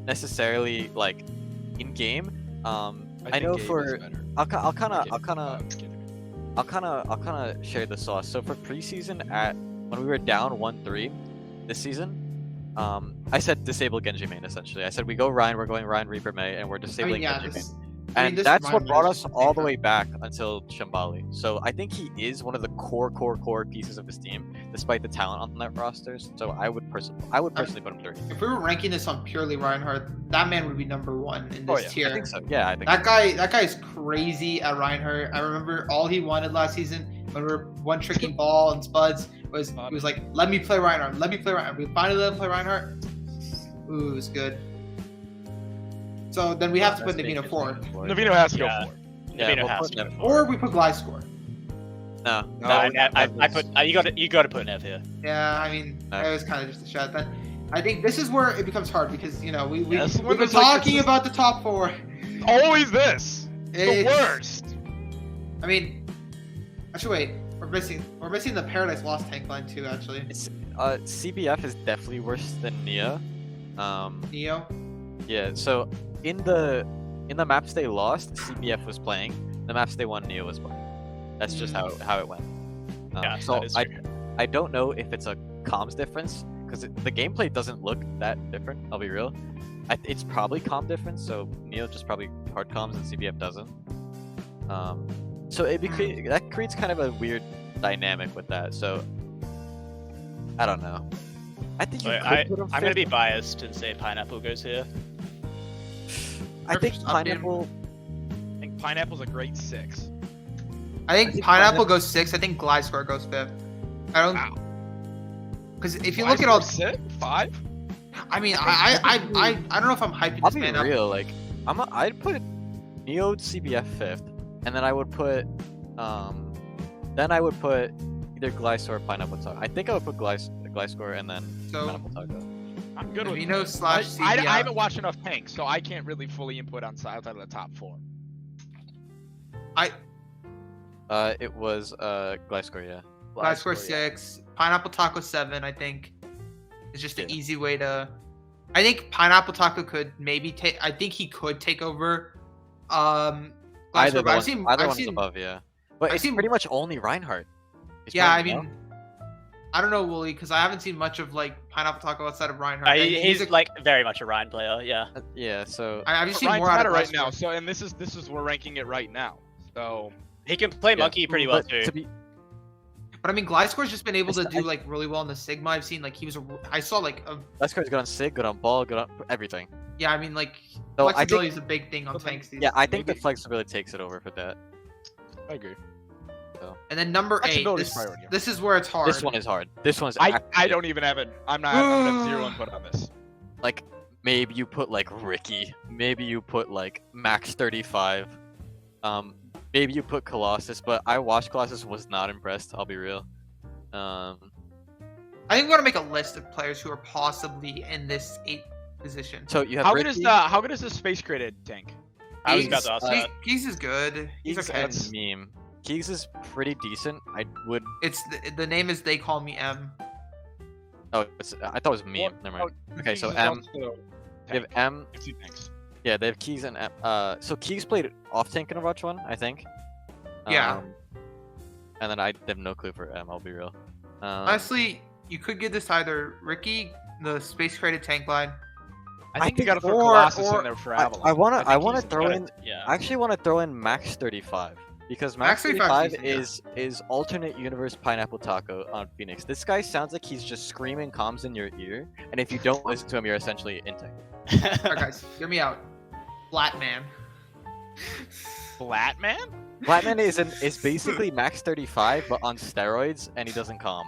necessarily like in game, I think know Gabe is for better. I'll kind Gabe- of share the sauce. So for preseason when we were down 1-3 this season, I said disable Genji main essentially. I said we go Ryan, we're going Ryan Reaper May, and we're disabling yeah, Genji this, main. I mean, And this that's what Ryan brought Reaper us is all the safer. way back until Shambali. So I think he is one of the core pieces of his team, despite the talent on that roster. So I would personally put him third. If we were ranking this on purely Reinhardt, that man would be number 1 in Oh, this yeah, I tier. I think so. Yeah, I think That guy's crazy at Reinhardt. I remember all he wanted last season when we were one tricking ball and Spuds was he was like, let me play Reinhardt, let me play Reinhardt. We finally let him play Reinhardt. Ooh, it was good. So then we have to put Navino 4. Navino has to go Yeah. 4. Yeah, Navino we'll has put to go Nev. Or we put Gliscor. No. No, I put you got to put Nev here. Yeah, I mean, Okay. it was kind of just a shot. Then I think this is where it becomes hard because, you know, we've Yes, been when it's like talking this is- about the top 4. Always this. The It's- worst. I mean, actually, wait. We're missing the Paradise Lost tank line too. Actually, It's CBF is definitely worse than Nia. Neo. Yeah. So in the maps they lost, CBF was playing. The maps they won, Nia was playing. That's just how it went. Yeah, So that is true. I don't know if it's a comms difference because the gameplay doesn't look that different. I'll be real. It's probably comm difference. So Neo just probably hard comms and CBF doesn't. So that creates kind of a weird dynamic with that. So I don't know. I think you Wait, could put him I'm gonna fifth. be biased and say pineapple goes here. I think Just update him. pineapple. I think Pineapple's a great 6. I think think Pineapple goes 6th. I think Glide Square goes 5th. I don't. Wow. Because if you look at all, 6, 5. I mean, I don't know if I'm hyping I'll this be man up. real. Like I'd put Neo CBF fifth, and then I would put either Glyce or Pineapple Taco. I think I would put Glyce and then So Pineapple Taco. I'm good with Vino it. slash I CBF. haven't watched enough Tank, so I can't really fully input on outside of the top 4. It was Glyce, yeah. Glide Square 6, Pineapple Taco 7. I think is just an Yeah. easy way to. I think Pineapple Taco could maybe take. I think he could take over. Glide Either Square, but one is above, yeah. But I've it's seen- pretty much only Reinhardt. He's Yeah, I playing mean, I don't know, Wooly, because I haven't seen much of like Pineapple Taco outside of Reinhardt. And He's a- like very much a Ryan player. Yeah. yeah. So I've But seen Ryan's more out better of right Glide now. Square. So and this is we're ranking it right now. So He can play yeah. monkey pretty well But too. to be, But I mean, Glide Square's just been able to It's- do like really well in the Sigma. I've seen like he was. I saw like a. Glyce good on Sig, good on ball, good on everything. Yeah, I mean like So I flexibility think, is a big thing on Okay. tanks these. yeah, I think the maybe- flexibility takes it over for that. I agree. And then number 8. Flexibility's This, priority. this is where it's hard. This one is hard. This one's I actually, don't even have it. I'm gonna have 0 input on this. like maybe you put like Ricky, maybe you put like Max 35, maybe you put Colossus, but I watched Colossus, was not impressed. I'll be real. I think we're gonna make a list of players who are possibly in this 8th position. So you have How Ricky, good is the space created tank? I was about to ask Keys- that. Keys is good. He's Keegs okay. and meme. Keegs is pretty decent. I would. It's the name is They Call Me M. Oh, I thought it was meme. Well, Never mind. oh, Okay, so Keys is M. also They have tank. M. If he tanks. Yeah, they have Keegs and M. So Keegs played off tank in Overwatch 1, I think. Yeah. And then I have no clue for M. I'll be real. Honestly, you could give this to either Ricky, the space created tank line. I think you think- gotta throw or- Colossus or- in there for I Avalon. wanna think wanna he's throw gotta- in. Yeah. I actually want to throw in Max 35 because Max Max 35 35 is is alternate universe Pineapple Taco on Phoenix. This guy sounds like he's just screaming comms in your ear, and if you don't listen to him, you're essentially in tank. Alright, guys, hear me out. Flat man. Flatman? Flatman is basically Max 35 but on steroids, and he doesn't calm.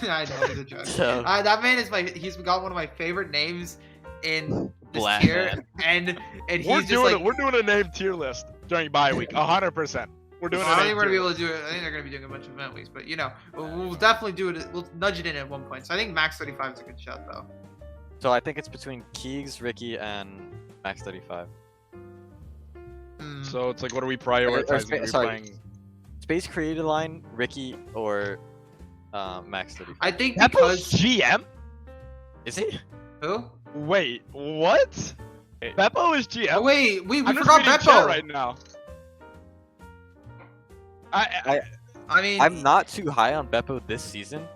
I know he's a joke. So That man is he's got one of my favorite names in this Flat tier, Man. and We're he's just doing like. it. We're doing a name tier list during bye week. 100%. We're doing I don't a think name we're gonna be tier able list. to do it. I think they're gonna be doing a bunch of event weeks, but you know, we'll definitely do it. We'll nudge it in at one point. So I think Max 35 is a good shot, though. So I think it's between Keegs, Ricky, and Max 35. Hmm. So it's like, what are we prioritizing? Are we sorry. playing? Space Created Line, Ricky, or Max 35. I think Beppo's because GM? Is he? who? Wait, what? Beppo is GM? Oh wait, we I'm just forgot reading chat Beppo. right now. I I mean, I'm not too high on Beppo this season.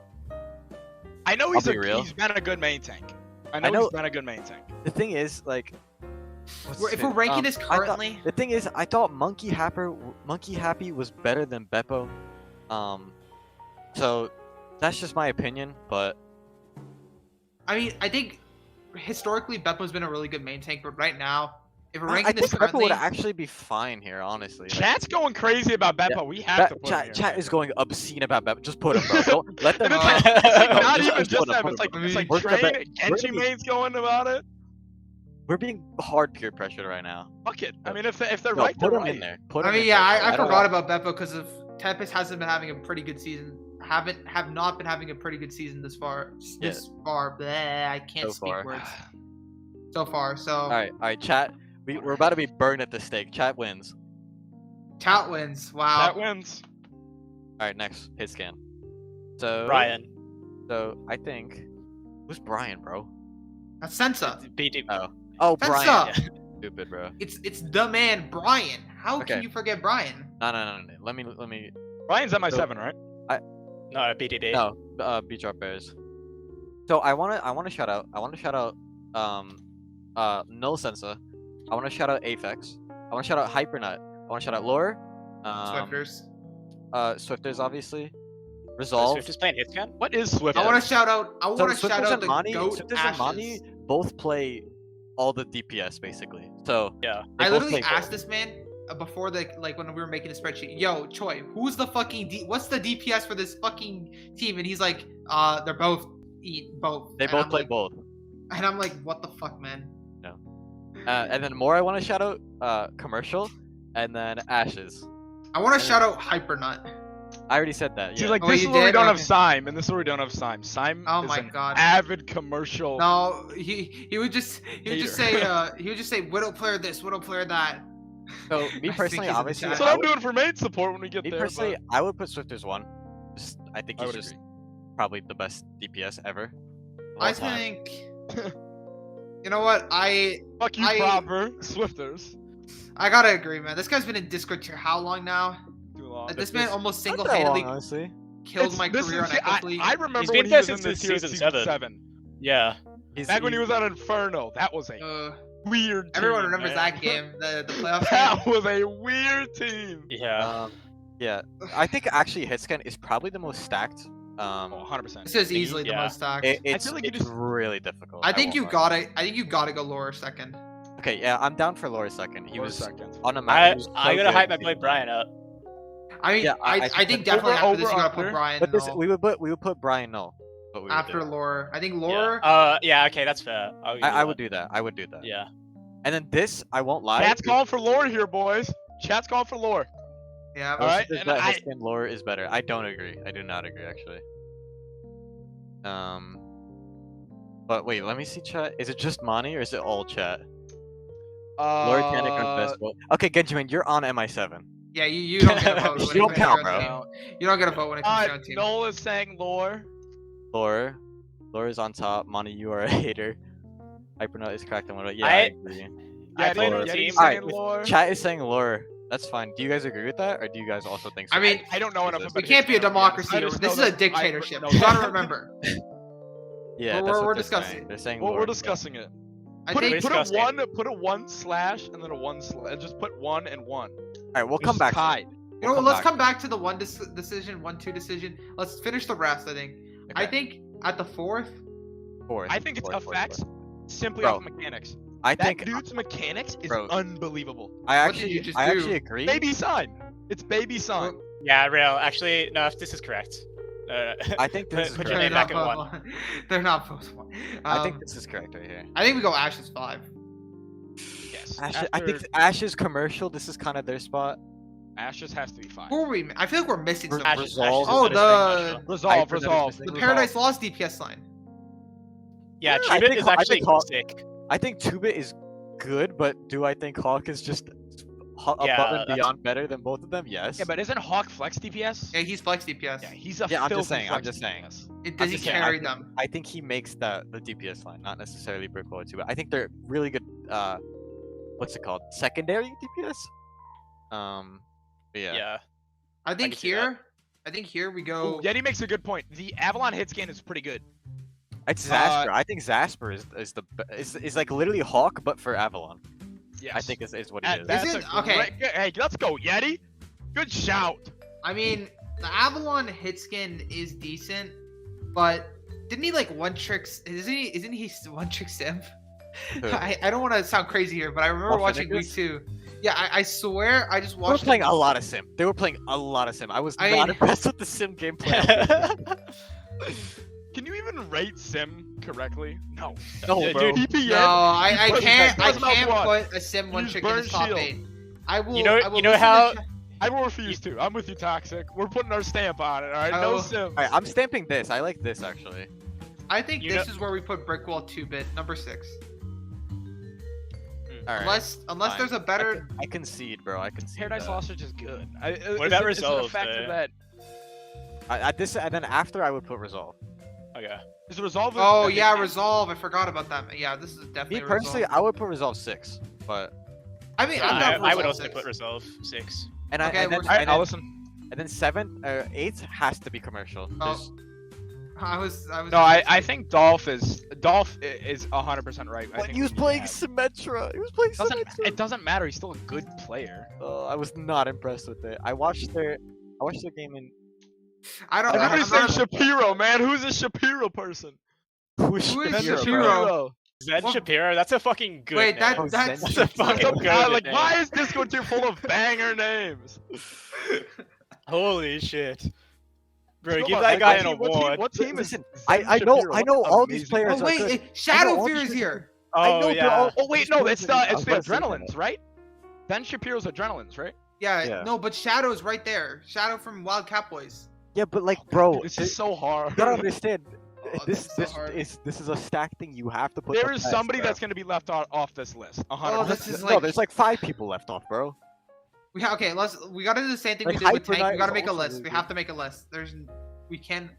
I know he's I'll be real. he's been a good main tank. I I know know- he's been a good main tank. The thing is, like, if we're ranking this I thought- currently, the thing is, I thought Monkey Happy was better than Beppo. So that's just my opinion, but I mean, I think historically Beppo's been a really good main tank, but right now, if we're I ranking think this Beppo currently, would actually be fine here, honestly. Like, Chat's going crazy about Beppo. We have to put him here. chat is going obscene about Beppo. Just put him, bro. Don't let them. And Uh, it's like, it's like No, not just- even just just put him, them. put It's like him. it's like We're gonna Train, be- we're Genji gonna be- main's going about it. We're being hard peer pressured right now. Fuck it. I mean, if they're No, right, they're put him right. in there. Put I him mean, in yeah, there. I don't forgot want- about Beppo because of Tempest hasn't been having a pretty good season. Have not been having a pretty good season this far. This far, bleh, I can't So speak far. words. So far, so All right, chat. We're about to be burned at the stake. Chat wins. Tout wins. Wow. That wins. All right, next hit scan. So Brian. So I think who's Brian, bro? That's Sensa. BD. Oh, That's Brian. up. Stupid, bro. It's the man, Brian. How Okay. can you forget Brian? No. Let me. Ryan's at my So- 7, right? No, BDB. No, Beach Drop Bears. So I wanna shout out. Null Sensa. I wanna shout out Aphex. I wanna shout out Hypernut. I wanna shout out Lore. Swifters. Swifters obviously. So Resolve. Swift is playing hitscan? What is Swift? I want to shout out. I So want to shout Swifters out and the Mani, goat Swifters and Mani Ashes. both play all the DPS basically. So Yeah. they I both literally play asked gold. this man before when we were making the spreadsheet. Yo, Choi, who's the fucking what's the DPS for this fucking team? And he's like, they're both both. They And both I'm play like, both. And I'm like, what the fuck, man? And then more I want to shout out commercial, and then Ashes. I want to shout out Hypernut. I already said that. See, Yeah. like Oh, this is you where we did? don't have Okay. Syme, and this is where we don't have Syme. Syme Oh is my an God. avid commercial. No, he would just Hater. say Widow player this, Widow player that. So I me think personally, he's in the obviously, chat. That's what I I'm would, doing for main support when we get me there. personally, but I would put Swifters 1. I think I he's would just agree. probably the best DPS ever. of all I time. think. You know what? Fuck you, I- proper Swifters. I gotta agree, man. This guy's been in Discord tier how long now? Too long. This man almost Not that single-handedly long, honestly. killed my This career on is- Echo Fleet. I remember He's when been he there was in since the tier season season 7. Yeah. Back when he was at Inferno, that was a weird. Everyone team, remembers man. that game, the playoff That game. was a weird team. Yeah. Yeah, I think actually Hitscan is probably the most stacked. Oh, 100%. This is easily the Yeah. most stacked. It's, feel like you it's just- really difficult. I think won't lie. I think you gotta go lower second. Okay, yeah, I'm down for Laura second. He For a was second. on a map. he was I so gotta good hype my in boy season Brian up. I mean, Yeah, I I think definitely over- after this you over, gotta put under. Brian. But this no. we would put Brian no. But we would After do. lore. I think Yeah. lore. Yeah, okay, that's fair. I'll give you I would that. do that. I would do that. Yeah. And then this, I won't lie. Chat's calling for lore here, boys. Chat's calling for lore. Yeah. All right, Is and that I- Hitscan lore is better. I don't agree. I do not agree actually. But wait, let me see chat. Is it just Mani or is it all chat? Lore Tannic are the best vote. Okay, Genjamin, you're on MI7. Yeah, you don't get a vote. when You it don't comes to count, your own bro. team. You don't get a vote when it comes to your own team. Noel is saying lore. Lore is on top. Mani, you are a hater. Hypernut is cracked on what? Yeah, I I- agree. I played Lore. a team. Alright, saying lore. Chat is saying lore. That's fine. Do you guys agree with that, or do you guys also think so? I mean, I don't know enough We about we can't be a Hitscan, to honest. democracy. I Here. just This is know a that- dictatorship. I- You gotta remember. yeah, we're- that's we're what they're discussing. saying. They're saying Well, lore. we're discussing it. I Put, think. it, put discussing. a one, put a 1/ and then a 1/. Just put 1 and 1. All right, we'll It's come back. Tied. You know what? Let's come back to the one decision, 1-2 decision. Let's finish the rest. I think. I Okay. think at the fourth. Fourth. I think it's Fourth, fourth, effects fourth. simply Bro, off mechanics. I That think dude's mechanics is Bro. unbelievable. I What did actually you just I do? actually agree. Baby sign. It's baby sign. Yeah, real. Actually, no, if this is correct. I think this is Put your correct. name back at 1. They're not both one. I think this is correct right here. I think we go Ashes 5. Yes. Ashes, I think Ashes commercial. This is kind of their spot. Ashes has to be 5. Who are we? I feel like we're missing some. Ashes- Resolve. Ashes Oh, is better than the- Ashes. Resolve, Hyper that is resolve. missing. The Resolve. Paradise Lost DPS line. Yeah, I Tubit think is Hawk- I actually think Hawk- sick. I think 2-bit is good, but do I think Hawk is just above Yeah, and that's- beyond better than both of them? Yes. Yeah, but isn't Hawk flex DPS? Yeah, he's flex DPS. Yeah, he's a Yeah, I'm just filthy saying, I'm flex just saying. DPS. Does he just saying, carry I think- them? I think he makes the DPS line, not necessarily Brick Wall 2, but I think they're really good. What's it called? Secondary DPS. But yeah. Yeah. I think can see that. here. I think here we go. Ooh, Yeti makes a good point. The Avalon hit scan is pretty good. It's Zasper. I think Zasper is is like literally Hawk, but for Avalon. Yes. I think is what That- it is. that's Isn't- a okay. great- Hey, let's go, Yeti. Good shout. I mean, the Avalon hit skin is decent, but didn't he like one trick? Isn't he one trick simp? Who? I don't want to sound crazy here, but I remember Oh, watching week Finnegas? 2. Yeah, I swear I just They were watched. playing him- a lot of sim. They were playing a lot of sim. I was I not mean- impressed with the sim gameplay. Can you even rate Sim correctly? No. No, Yeah, bro. dude, TPN. No, I Put- can't. I doesn't have can't one. put a sim one Use trick in burn his top shield. 8. I will. You know- I will you know listen to how- chat- I will refuse to. I'm with you, Toxic. We're putting our stamp on it, alright? No Oh. Sim. Alright, I'm stamping this. I like this actually. I think You this know- is where we put Brickwall 2-bit number 6. Alright. Unless fine. there's a better. I concede, bro. I concede. Paradise that. Sausage is good. What about It's Resolve, the fact though? that At this, and then after, I would put Resolve. Okay. is Resolve. Oh a yeah, big- Resolve. I forgot about that. Yeah, this is Me definitely. personally, Resolve. I would put Resolve 6, but I mean, I'm down for I would Resolve also 6. put Resolve 6. and Okay, I and then, we're- Alright, and I'll then, listen. and then 7 or 8 has to be commercial. Oh, There's- I was. No, I think Dolph is 100% right. I But think he was we playing have- Symmetra. He was playing Doesn't Symmetra. it doesn't matter. He's still a good player. I was not impressed with it. I watched their I watched the game in. I don't. Everybody I'm say not, Shapiro, man. Who's a Shapiro person? Who is Shapiro, Shapiro? bro? Zen What? Shapiro, that's a fucking good Wait, name. that's That's a fucking So, good like, name. why is Discord tier full of banger names? Holy shit. Bro, Hold give on, that like, guy an what team- award. What team is? Listen, Zen I know Shapiro? That's all these amazing. players Oh are wait, good. I know Shadow all Fear these is players here. I Oh, know, yeah. Oh wait, no, it's the adrenalines, adrenalines, right? Zen Shapiro's adrenalines, right? Yeah, Yeah. no, but Shadow's right there. Shadow from Wild Catboys. Yeah, but like, Oh, bro, God, this is so hard. you gotta understand. Oh, This this is so hard. this is a stack thing. You have to put. There the is best, somebody bro. that's gonna be left off this list. 100%. Oh, this is No, like there's like 5 people left off, bro. okay. We gotta do the same thing Like, we did with Hyper Tank. We Knight gotta is make a also list. really We good. have to make a list. We can.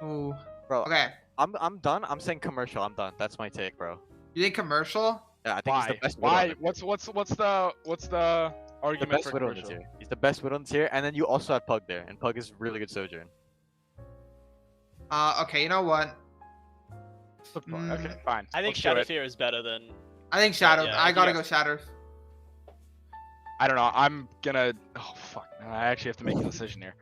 Ooh. Bro, Okay. I'm done. I'm saying commercial. I'm done. That's my take, bro. You think commercial? Yeah, I think he's Why? the best. Widow Why? on the What's the the argument best for widow in the commercial? tier. He's the best widow in the tier, and then you also have Pug there, and Pug is really good Sojourn. Okay. You know what? Okay, fine. I think Let's do Shadow it. Fear is better than. I think Shadow. Yeah, I you gotta got- go Shadow. I don't know. I'm gonna. Oh fuck! I actually have to make a decision here.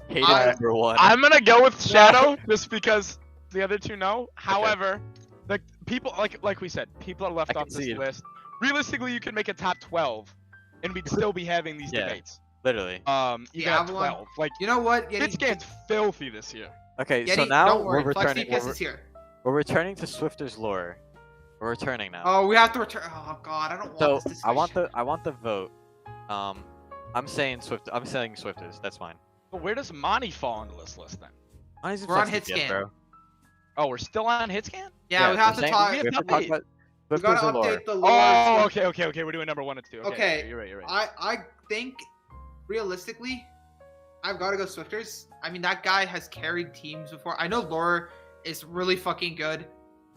Hated I- number 1. I'm gonna go with Shadow just because the other two know. However, like people like we said, people are left I off can this see it. list. Realistically, you could make a top 12, and we'd still be having these Yeah. debates. Literally. You The got Avalon- 12. Like You know what? Yeti, Fitscan's filthy this year. Okay, so Yeti, now don't we're worry. Flex returning. DPS is here. We're returning to Swifter's lore. We're returning now. Oh, we have to return. Oh god, I don't want so this discussion. I want the vote. I'm saying Swifters. That's fine. But where does Monty fall on this list then? We're on hit scan. bro. Oh, we're still on Hitscan? Yeah, we have to talk. we We have to update. talk about We Swifters gotta and lore. update the lore. Oh, okay. We're doing number 1 and 2. Okay, You're right. I think realistically, I've got to go Swifters. I mean, that guy has carried teams before. I know Lore is really fucking good,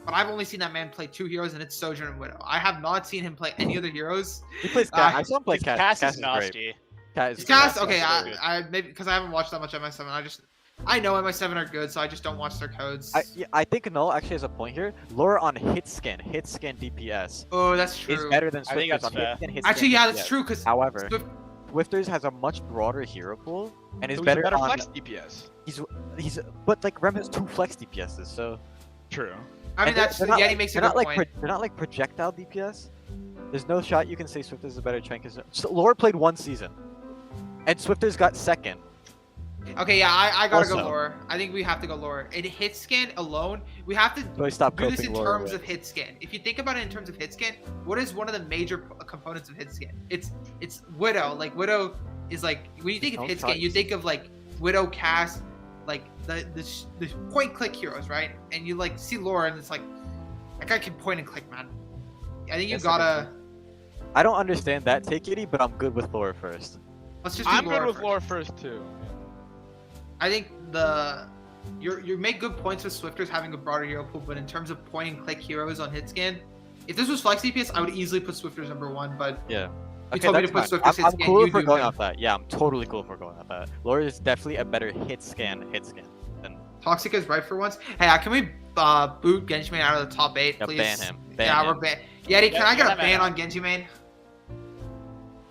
but I've only seen that man play 2 heroes, and it's Sojourn and Widow. I have not seen him play any other heroes. He plays Cat. Uh, I saw him play Cat. Cass Cat is is great. nasty. Cat is Cast, great. okay, That's good. I maybe because I haven't watched that much MI7. I know MI7 are good, so I just don't watch their codes. I think Null actually has a point here. Lore on hit scan DPS Oh, that's is true. better than I think Swifters that's on fair. hit scan. Actually, yeah, that's DPS. true. Because However, Swifters has a much broader hero pool and is So he's better, a better on. flex DPS. He's but like Rem has 2 flex DPSs, so. True. I mean, and that's they're not Yeti like- makes a they're good not like point. they're not like projectile DPS. There's no shot you can say Swifters is a better train because Lore played 1 season, and Swifters got 2nd. Okay, yeah, I gotta go Also- Lore. I think we have to go Lore. In hit scan alone, we have to So I stopped do this coping in Lore terms with. of hit scan. If you think about it in terms of hit scan, what is one of the major components of hit scan? It's Widow. Like Widow is like when you think of Don't hit scan, touch. you think of like Widow cast, like the point click heroes, right? And you like see Lore, and it's like that guy can point and click, man. I think you Yes, I gotta. I don't understand that take Itty, but I'm good with Lore first. Let's just do I'm Lore good with first. Lore first too. I think you make good points with Swifters having a broader hero pool, but in terms of point and click heroes on hit scan, if this was flex DPS, I would easily put Swifters number 1. But Yeah. You told me to that's put fine. Swifters hit I'm scan, cool you if we're do going him. off that. Yeah, I'm totally cool if we're going off that. Lore is definitely a better hit scan than Toxic is right for once. Hey, can we boot Genji Main out of the top 8, yeah, please? ban him. Yeah, Ban we're him. ban. Yeti, can I get a that man ban out. on Genji Main?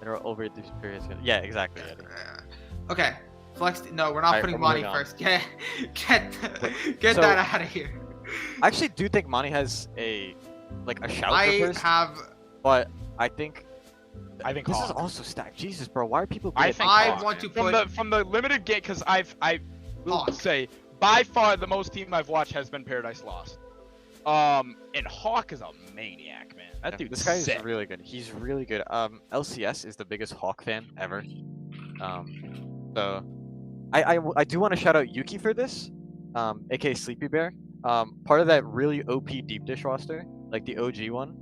They're over this period. Yeah, exactly. Yeti. Okay. Flex. No, we're not Alright, putting we're Monty moving on. first. Get So- that out of here. I actually do think Monty has a shout for I first, have. but I think I think this is Hawk. also stacked. Jesus, bro, why are people? I good at think I Hawk, want to man. put from the limited game because I will Hawk. say by far the most team I've watched has been Paradise Lost. And Hawk is a maniac, man. That dude's this guy sick. is really good. He's really good. LCS is the biggest Hawk fan ever. So I do want to shout out Yuki for this, aka Sleepy Bear. Part of that really OP deep dish roster, like the OG one.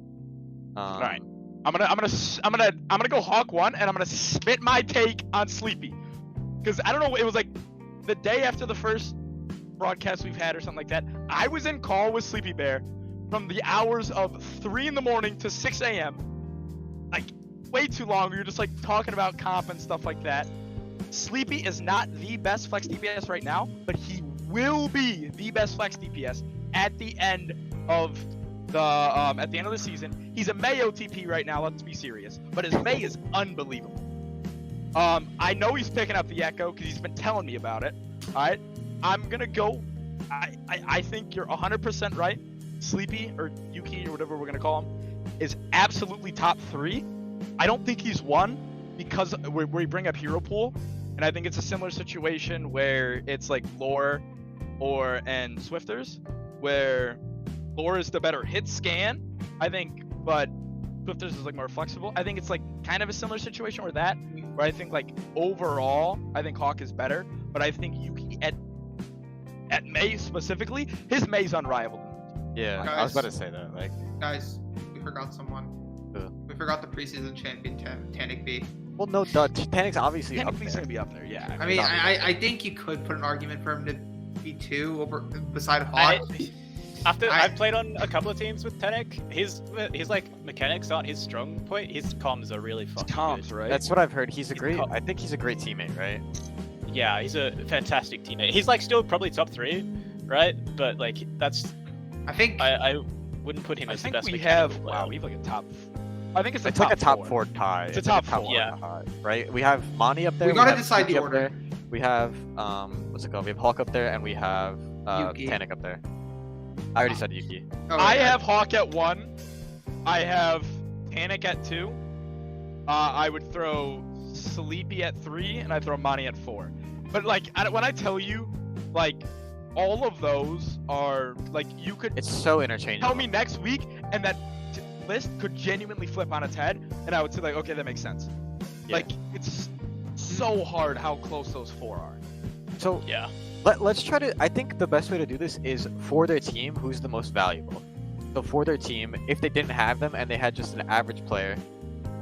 Right. I'm gonna go Hawk 1 and I'm gonna spit my take on Sleepy. Cause I don't know, it was like the day after the first broadcast we've had or something like that. I was in call with Sleepy Bear from the hours of 3 in the morning to 6 a.m. Like way too long. We were just like talking about comp and stuff like that. Sleepy is not the best flex DPS right now, but he will be the best flex DPS at the end of at the end of the season. He's a May OTP right now. Let's be serious. But his May is unbelievable. I know he's picking up the Echo because he's been telling me about it. All right, I'm gonna go. I think you're 100% right. Sleepy or Yuki or whatever we're gonna call him is absolutely top 3. I don't think he's 1 because we bring up Hero Pool, and I think it's a similar situation where it's like Lore and Swifters, where Lore is the better hit scan, I think, but Swifters is like more flexible. I think it's like kind of a similar situation where I think like overall, I think Hawk is better, but I think Yuki at May specifically, his May's unrivaled. Yeah, Guys. I was about to say that. Like, Guys, we forgot someone. Who? We forgot the preseason champion, Tanic B. well, no, Tanic's obviously up Technically, he's there. gonna be up there. Yeah. I mean, not I think you could put an argument for him to be 2 over beside Hawk. I've played on a couple of teams with Tenek. His like mechanics aren't his strong point. His comms are really fucking Comms, good. right? That's what I've heard. He's a He's great. top- I think he's a great teammate, right? Yeah, he's a fantastic teammate. He's like still probably top 3, right? But like that's I think I wouldn't put him I as the think best. we mechanical have. player. Wow, we have like a top. I think it's a It's top like a top 4. 4 tie. It's a like top 4 4. Yeah. tie, right? We have Mani up there. We gotta have decide the Yuki up order. there, We have what's it called? We have Hawk up there, and we have Yuki. Tanic up there. I already said Yuki. oh, I yeah. have Hawk at 1. I have Tanic at 2. I would throw Sleepy at 3, and I throw Mani at 4. But like, when I tell you, like, all of those are like you could It's so interchangeable. tell me next week, and that list could genuinely flip on its head, and I would say like, okay, that makes sense. Yeah. Like, it's so hard how close those 4 are. So Yeah. let's try to. I think the best way to do this is for their team, who's the most valuable. So for their team, if they didn't have them and they had just an average player,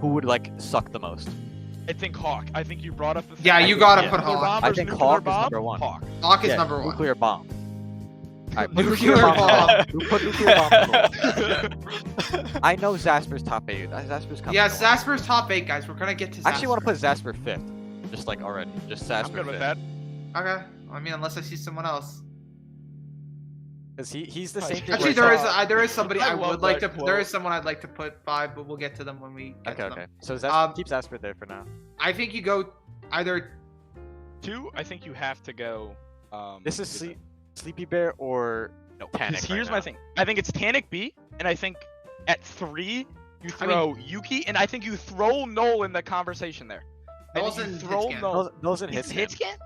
who would like suck the most? I think Hawk. I think you brought up the. Yeah, thing. you gotta yeah. put Nuclear Hawk. bomb I versus think nuclear Hawk is bomb? number 1. Hawk. Hawk is Yeah, number 1. Nuclear bomb. Alright, put Nuclear nuclear bomb. bomb. Who put nuclear bomb? I know Zasper's top 8. Zasper's coming. Yeah, don't worry. Zasper's top 8, guys. We're gonna get to Zasper. I actually want to put Zasper 5th, just like already. Just Zasper. I'm good with 5th. that. Okay. I mean, unless I see someone else. Because he's the same thing. Actually, where there is somebody I I love would like to. that There quote. is someone I'd like to put 5, but we'll get to them when we get Okay, to them. okay. So keep Zasper there for now. I think you go either 2, I think you have to go. This is with Sleepy Bear or No, Tanic because right here's now. my thing. I think it's Tanic B, and I think at 3 you throw Yuki, and I think you throw Null in the conversation there. I think Null's you in throw hit scan. Null. Those and He's hits. hit scan?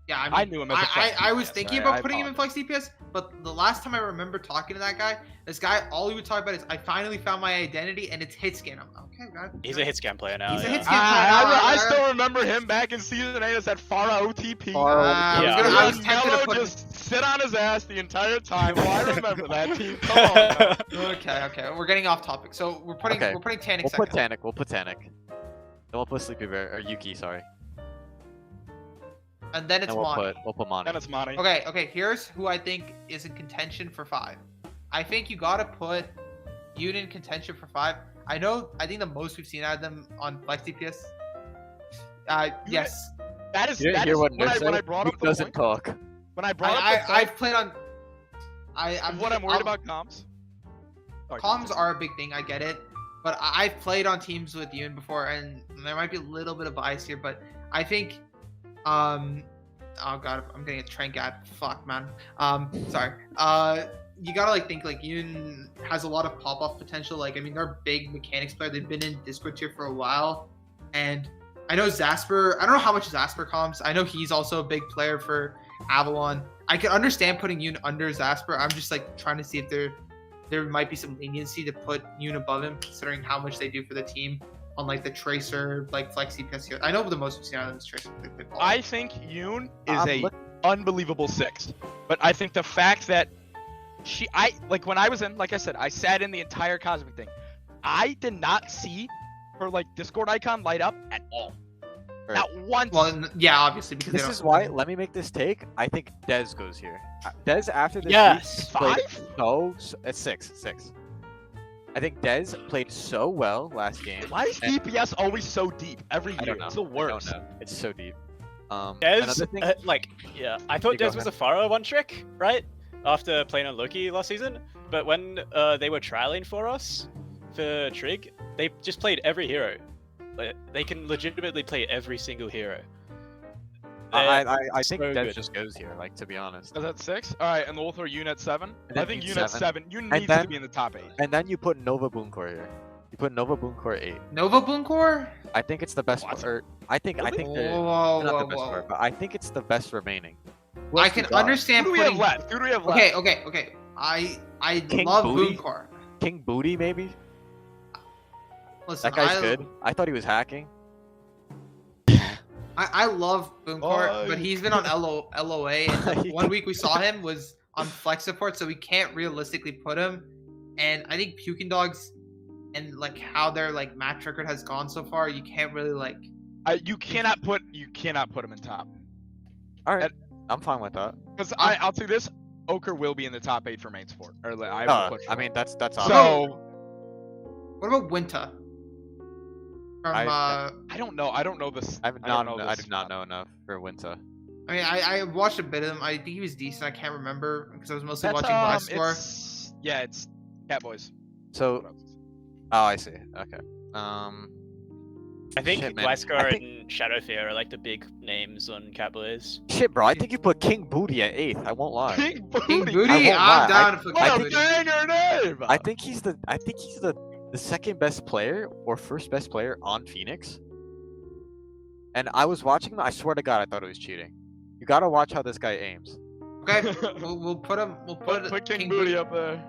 Yeah, I, mean, I knew him as a flex I was DPS, thinking alright? about putting him in flex DPS, but the last time I remember talking to that guy, this guy, all he would talk about is, I finally found my identity, and it's hit scan. I'm like, okay, God. He's a hit scan player now. He's a yeah. hit scan. I still remember him back in season 8 as that Pharah OTP. Yeah. I was tempted to Yellow put. just sit on his ass the entire time. Well, I remember that team. Come on. Okay, we're getting off topic. So we're putting Okay. Tanic We'll second. put Tanic. We'll put Tanic. Then we'll put Sleepy Bear or Yuki. Sorry. And then it's And we'll Mani. put Mani. And it's Monty. Okay, here's who I think is in contention for 5. I think you gotta put Yoon in contention for 5. I think the most we've seen out of them on Flex DPS. Yes. That is, You that hear is what when, Nurse I, when I said? brought Who up the doesn't point. talk? When I brought up the point, I've played on. I'm what I'm worried about comms. Sorry, Comms are a big thing. I get it, but I've played on teams with Yoon before, and there might be a little bit of bias here, but I think, oh god, I'm getting a trank ad. Fuck, man. Sorry. You gotta think Yoon has a lot of pop-off potential. Like, I mean, they're a big mechanics player. They've been in Discord tier for a while, and I know Zasper. I don't know how much Zasper comms. I know he's also a big player for Avalon. I can understand putting Yoon under Zasper. I'm just trying to see if there might be some leniency to put Yoon above him, considering how much they do for the team on the Tracer, Flex DPS here. I know the most we've seen out of them is Tracer. I think Yoon is a look- unbelievable 6, but I think the fact that when I was in, like I said, I sat in the entire Cosmic thing. I did not see her Discord icon light up at all. Right. Not once. Well, yeah, obviously because This they don't. is why. Let me make this take. I think Dez goes here. Dez after this Yes. week played 5? it's 6. I think Dez played so well last game. Why is and- DPS always so deep every year? I don't know. It's the I worst. don't know. It's so deep. Another Dez, thing. yeah, I thought Yeah, go Dez was a Pharah one trick, right? After playing on Loki last season, but when they were trialing for us for Trig, they just played every hero. Like, they can legitimately play every single hero. I think so Dev good. just goes here, like, to be honest. Is that 6? All right, and we'll throw Unit 7. And I then think Unit Unit 7. 7. You And need then- to be in the top 8. And then you put Nova Booncore here. You put Nova Booncore 8. Nova Booncore? I think it's the best What? or I think Whoa, they're whoa, not the whoa, best whoa. part, but I think it's the best remaining. Who I else we can got? understand Who do we have putting. left? Who do we have left? Okay. I King love Booty? Booncore. King Booty, maybe? Listen, That guy's good. I thought he was hacking. I love Booncore, but he's been on LOA, and the one week we saw him was on flex support, so we can't realistically put him. And I think Puking Dogs and like how their like match record has gone so far, you can't really like. You cannot put him in top. Alright. I'm fine with that. Because I'll tell you this, Ochre will be in the top 8 for main sport. Or I will push. I mean that's obvious. so What about Winter? From I I don't know this. I I don't know I this do not spot. know enough for Winter. I mean, I watched a bit of him. I think he was decent. I can't remember because I was mostly That's, watching Blast Score. it's Catboys. So I see. Okay. I think shit, man. Glasgow I think- and Shadowfear are like the big names on Catboys. Shit, bro, I think you put King Booty at 8th. I won't lie. King King Booty. Booty, I won't I'm lie. down to put I What King a Booty. banger name! I think he's the second best player or first best player on Phoenix. And I was watching him, I swear to God I thought it was cheating. You gotta watch how this guy aims. Okay, we'll put him. We'll put, Put King Booty up there.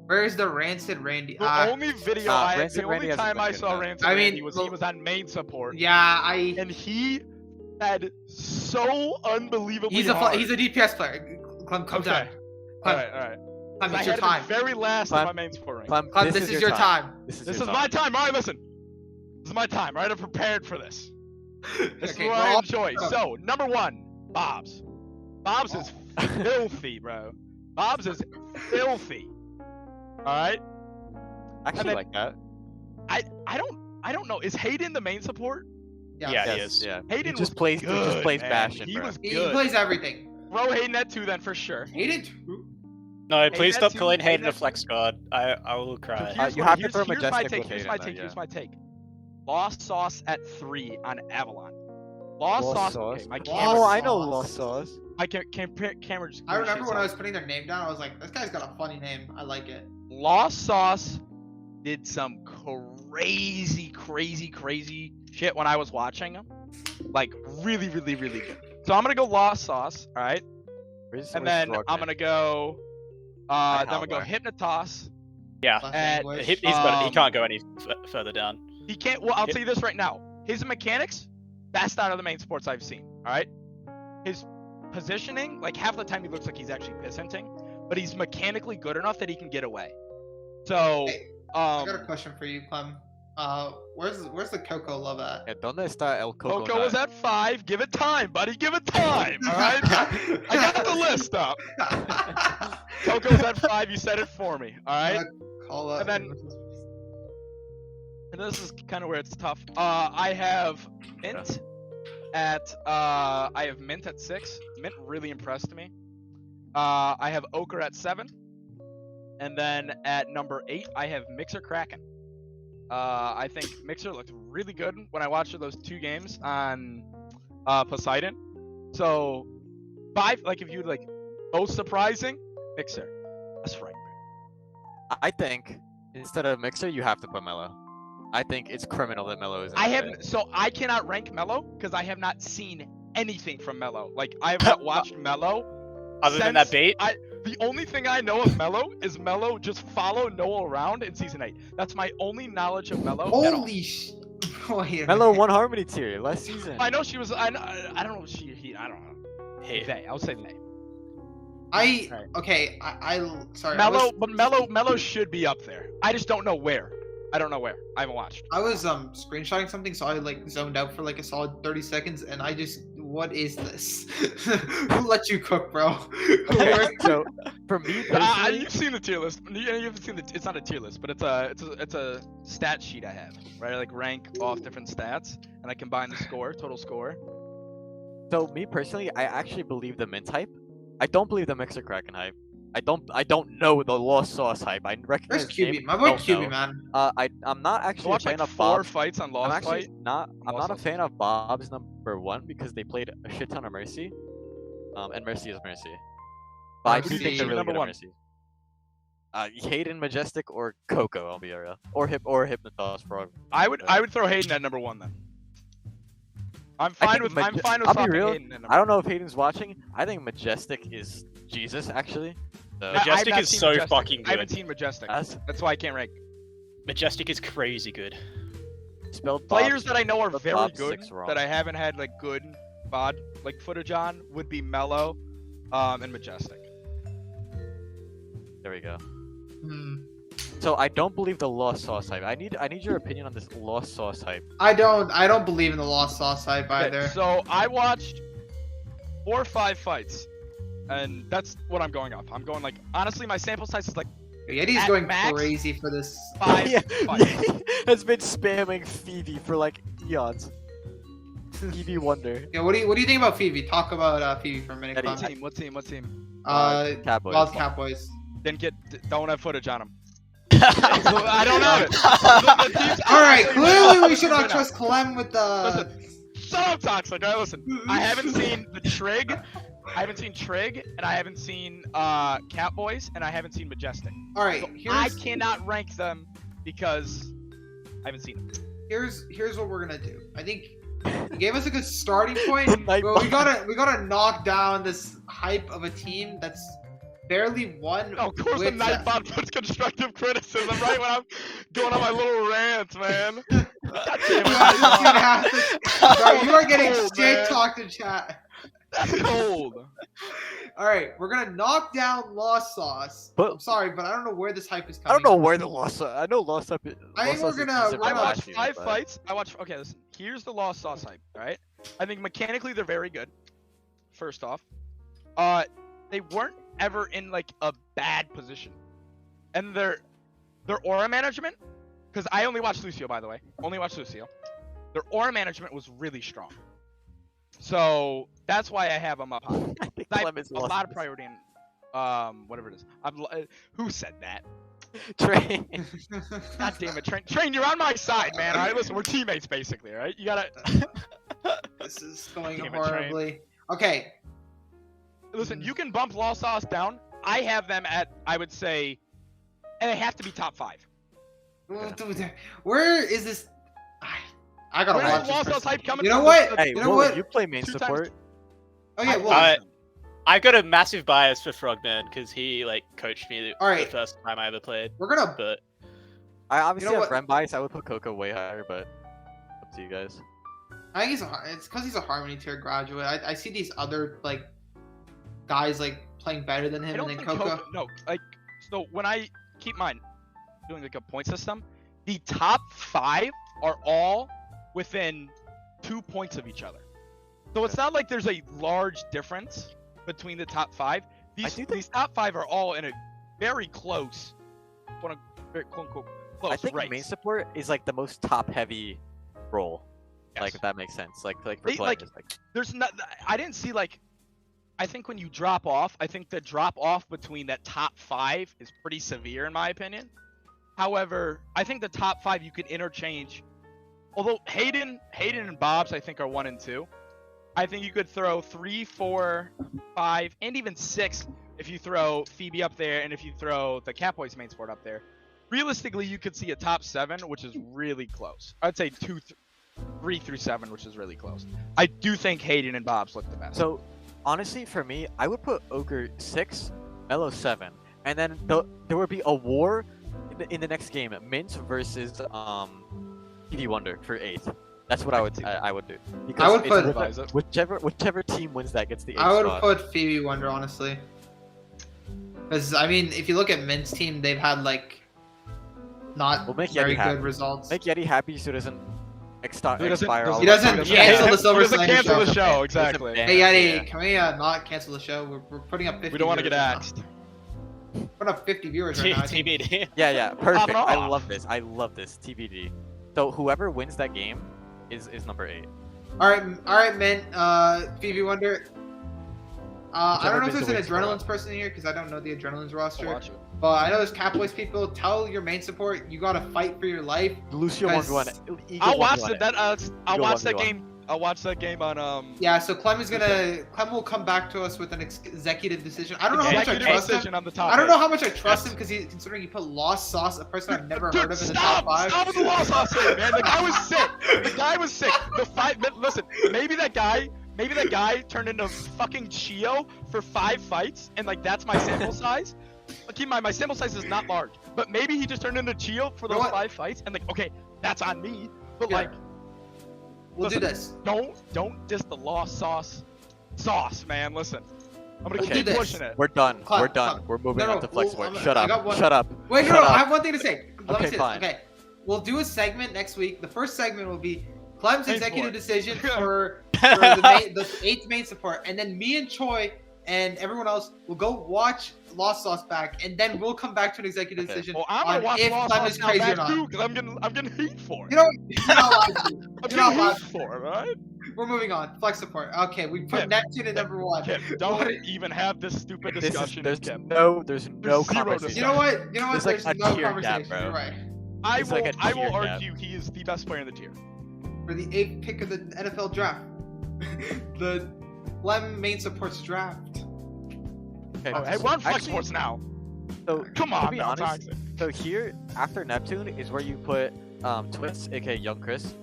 Where's the Rancid Randy? The only video Rancid the Randy only hasn't time been I good saw enough. Rancid I mean, Randy was he was on main support. Yeah, And he had so unbelievably he's a hard. he's a DPS player. Clem, come Okay. down. Clem, Alright. Clem, I it's your had time. him very last Clem, in my main sport rank. Clem, Clem, this is your time. This is This your is my time. Alright, listen. This is my time, alright? I'm prepared for this. This Okay, is what I well, enjoy. So, number 1, Bob's. Bob's is filthy, bro. Bob's is filthy. Alright? Actually then- like that. I don't know. Is Hayden the main support? Yeah, he Yes, is. yeah. Hayden He just was plays good, he just plays man. Bastion, He bro. was He good. plays everything. Throw Hayden at 2 then for sure. Hayden too. No, please stop that's calling who- Hayden a that's- flex guard. I will cry. Here's you what- have to here's- throw here's my Majestic take. with Here's Hayden my then, take. yeah. Here's my take. Lost Sauce at 3 on Avalon. Lost Sauce. Okay, my camera. Oh, I know Sauce. Lost Sauce. My camera just. I remember glitches when I out. was putting their name down, I was like, this guy's got a funny name. I like it. Lost Sauce did some crazy shit when I was watching him. Like really good. So I'm gonna go Lost Sauce, all right, and then I'm gonna go. Then I'm gonna go Howler. Hypnotos. Yeah, Last At- English. he can't go any further down. He can't. Well, I'll tell you this right now. His mechanics, best out of the main sports I've seen. All right. His positioning, like half the time he looks like he's actually piss hinting, but he's mechanically good enough that he can get away. So, Hey, I got a question for you, Clem. Where's the Coco love at? Yeah, ¿dónde está el Coco? Coco was at 5. Give it time, buddy. Give it time. All right. I got the list up. Coco's at 5. You said it for me. All right. Call up. And then- And this is kind of where it's tough. I have Mint at 6. Mint really impressed me. I have Ochre at 7. And then at number 8, I have Mixer Kraken. I think Mixer looked really good when I watched those 2 games on Poseidon. So 5, like if you like most surprising, Mixer. That's right. I think instead of Mixer, you have to put Mello. I think it's criminal that Mello is. I haven't, so I cannot rank Mello because I have not seen anything from Mello. Like I have not watched Mello. Other than that bait, The only thing I know of Mello is Mello just follow Noah around in season 8. That's my only knowledge of Mello. at all. Holy sh! Wait a Mello minute. won Harmony tier last season. I know she was. I don't know. I don't know. hey, They. I'll say they. I Alright. okay. I sorry. I Mello, was, but Mello should be up there. I just don't know where. I don't know where. I haven't watched. I was screenshotting something, so I like zoned out for like a solid 30 seconds, and I just, what is this? Who let you cook, bro? Okay, so for me personally, You've seen the tier list. You haven't seen the. It's not a tier list, but it's a stat sheet I have. Right, I like rank off different stats, and I combine the score, total score. so me personally, I actually believe the Mint hype. I don't believe the Mixer Kraken hype. I don't know the Lost Sauce hype. I recognize Where's the name, QB? My boy don't QB, know. man. I'm not I actually a watched fan like of 4 Bob. fights on I'm Lost actually Fight. not. I'm Lost not a Sauce. fan of Bob's #1 because they played a shit ton of Mercy. And Mercy is Mercy. But I do Mercy. think they're really Number good at one. Mercy. Hayden, Majestic, or Coco, I'll be real. Or Hypnotoss Frog. I would throw Hayden at number 1 then. I'm I fine think with I'm fine with I'll be swapping real, Hayden at number I don't know if Hayden's watching. I think Majestic is Jesus, actually. So, I- I've Majestic not is seen so Majestic. fucking I haven't good. seen Majestic. that's That's why I can't rank. Majestic is crazy good. spelled Bob. Players that I know are But very Bob's good 6 wrong. that I haven't had like good VOD like footage on would be Mellow, and Majestic. There we go. Hmm. So I don't believe the Lost Sauce hype. I need your opinion on this Lost Sauce hype. I don't believe in the Lost Sauce hype Okay, either. so I watched 4 or 5 fights, and that's what I'm going off. I'm going like honestly, my sample size is like Yeti's at going max- crazy for this. 5 Yeah, fights. has been spamming Phoebe for like eons. Phoebe Wonder. Yeah, what do you think about Phoebe? Talk about Phoebe for a minute. Eddie, Clem. What team? Cowboys. Wild Cowboys. Don't have footage on him. I don't know. The teams- All right, honestly, clearly we no. should not No. trust Clem with the. Shut up, Toxic. All right, listen. I haven't seen the Trig. I haven't seen Trig, and I haven't seen Catboys, and I haven't seen Majestic. All right, So I here's cannot rank them because I haven't seen them. here's what we're gonna do. I think you gave us a good starting point, Night but we Bot. gotta knock down this hype of a team that's barely won. Of course, the with Nightbot puts constructive criticism right when I'm going on my little rant, man. God damn it, Nightbot. Bro, you are getting Cold, shit man. talked in chat. That's cold. All right, we're gonna knock down Lost Sauce. But- I'm sorry, but I don't know where this hype is I coming. don't know from. where the Lost Sauce. I know Lost Sauce. I think Lost we're Sauce is gonna- decent we're I for gonna- watched last year, 5 but- fights. Okay, listen. Here's the Lost Sauce hype, right? I think mechanically they're very good. First off, they weren't ever in like a bad position, and their aura management. Because I only watched Lucio, by the way. Only watched Lucio. Their aura management was really strong. So that's why I have them up high. I think I have Clem is a lost lot of this. priority in whatever it is. Who said that? Train. God damn it, Train, you're on my side, man. All right, listen, we're teammates basically. All right, you gotta This is going Damn it, Train. horribly. Okay, listen. You can bump Lost Sauce down. I have them at, I would say, and they have to be top 5. where is this? I gotta Where's watch the Lost this. Sauce hype coming You know from? what? Hey, You know Wooly, what? you play main 2 times support. Oh yeah, well, I've got a massive bias for Frogman because he like coached me the Alright. first time I ever played. we're gonna. But I obviously know have what? friend bias. I would put Coco way higher, but up to you guys. I think it's because he's a Harmony tier graduate. I see these other like guys like playing better than I him, don't and then think Coco. no, like, so when I keep mine doing like a point system, the top 5 are all within 2 points of each other. So it's not like there's a large difference between the top 5. These top 5 are all in a very close, quote unquote, close I think race. main support is like the most top-heavy role. Yes. Like if that makes sense. Like for They, players. like- Like, There's not. I didn't see like. I think when you drop off, I think the drop off between that top 5 is pretty severe in my opinion. However, I think the top 5 you could interchange. Although Hayden and Bob's I think are 1 and 2. I think you could throw 3, 4, 5, and even 6 if you throw Phoebe up there and if you throw the Catboys main sport up there. Realistically, you could see a top 7, which is really close. I'd say 3 through 7, which is really close. I do think Hayden and Bob's look the best. so honestly, for me, I would put Ogre 6, Mellow 7, and then there would be a war in the next game, Mint versus TV Wonder for 8th. That's what I would do. Because I would it's put- with- Advise it. whichever team wins that gets the 8th I would spot. put Phoebe Wonder honestly, because I mean, if you look at Mint's team, they've had like not We'll make very Yeti happy. good results. Make Yeti happy so he doesn't He doesn't- expire all He of doesn't his cancel the Silver He doesn't Slander cancel show. the show, Doesn't exactly. ban Hey Yeti, yeah. can we not cancel the show? We're putting up 50. We don't want to get viewers right now. axed. We're putting up 50 viewers right now. I think. TBD. Yeah, perfect. it I off. love this. TBD. So whoever wins that game is number 8. All right, Mint. Phoebe Wonder. I don't know if there's an makes it Adrenaline's person in here because I don't know the Adrenaline's I'll roster. watch it. But I know there's Catboys people. Tell your main support you gotta fight for your life. Lucio Guys, 1v1. I'll watch that. I'll Go watch that 1v1. game. I'll watch that game on Yeah, so Clem will come back to us with an executive decision. I don't know how much I executive trust him. decision on the top. I don't know eight. how much I trust him because considering he put Lost Sauce, a person I've never heard of in the top 5. Stop with the lost sauce thing, man. The guy was sick. The guy was sick. Listen, maybe that guy turned into fucking Chio for 5 fights, and like that's my sample size. Keep in mind, my sample size is not large, but maybe he just turned into Chio for those 5 fights, and like, okay, that's on me. But Yeah. like, We'll listen, do this. Don't diss the lost sauce, man. Listen, I'm gonna We'll do keep this. pushing it. We're done. Cloud, We're done. Cloud. We're moving No, on to well, Flexport. I Shut got up. one- Shut up. Wait, Shut no, up. I have one thing to say. Let me Okay, say fine. this. Okay, we'll do a segment next week. The first segment will be Clem's Main executive support. decision for the 8th main support, and then me and Choi and everyone else will go watch Lost Sauce back, and then we'll come back to an executive Okay. decision Well, I'm gonna on watch if Lost Clem Sauce is now crazy or back not. too, because I'm getting heat for it. You know, you're not allowed to. I'm You're not getting allowed heat to. for it, alright? We're moving on. Flex support. Okay, we put Kip, Neptune at number 1. Kip, What- don't even have this stupid This is, discussion. there's Kip. no zero conversation. You know what? You know what? There's like There's a no tier gap, conversation. bro. You're right. I It's will, like a I tier will gap. argue he is the best player in the tier. For the 8th pick of the NFL draft, the Clem main supports draft. Okay, Oh, hey, we're on Flex actually, Sports now. So, Come to on, be now, honest, Toxic. so here after Neptune is where you put Twist, aka Young Chris.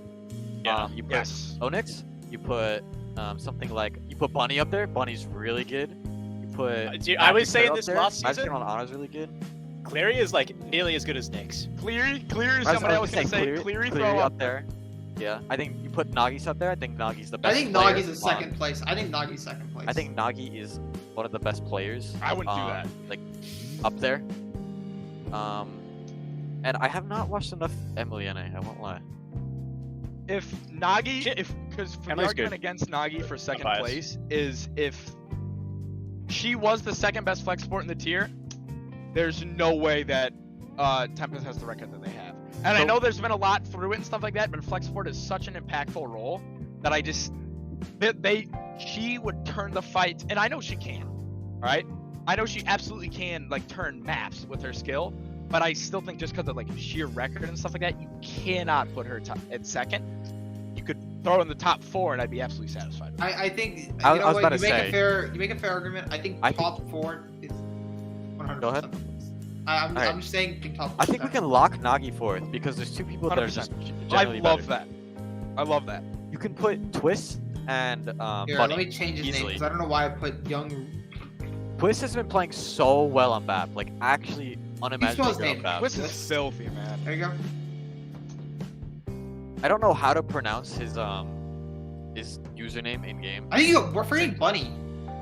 Yeah. You put Yes. Onyx. You put something like you put Bunny up there. Bunny's really good. You put. Dude, I was Magic saying up this there. last Magic season. on Honor's really good. Cleary is like nearly as good as Nyx. Cleary, I somebody else was gonna say Cleary, Cleary Cleary throw up there. Yeah, I think you put Nagi's up there. I think Nagi's the I best. think player Nagi's in on- second place. I think Nagi's second place. I think Nagi is one of the best players. I wouldn't do that. Like up there. And I have not watched enough Emilienne. I won't lie. If Nagi, Shit. because the Emily's argument good. against Nagi for second biased. place is if she was the second best flex sport in the tier, there's no way that Tempest has the record that they have. And I So- know there's been a lot through it and stuff like that, but flex sport is such an impactful role that I just she would turn the fight, and I know she can, right? I know she absolutely can like turn maps with her skill, but I still think just because of like sheer record and stuff like that, you cannot put her at second. You could throw her in the top 4, and I'd be absolutely satisfied. I think you I know was what? about You to make say- a fair argument. I think top 4 is 100%. Go ahead. I'm Alright. just saying top. I think we can lock Nagi fourth because there's two people that are 100%. just I generally love better. that. I love that. You can put Twist and Here, Bunny let me change his name easily. because I don't know why I put young. Twist has been playing so well on BAP, like actually unimaginably his good on name? BAP. Twist is filthy, man. There you go. I don't know how to pronounce his username in game. I think we're forgetting Bunny,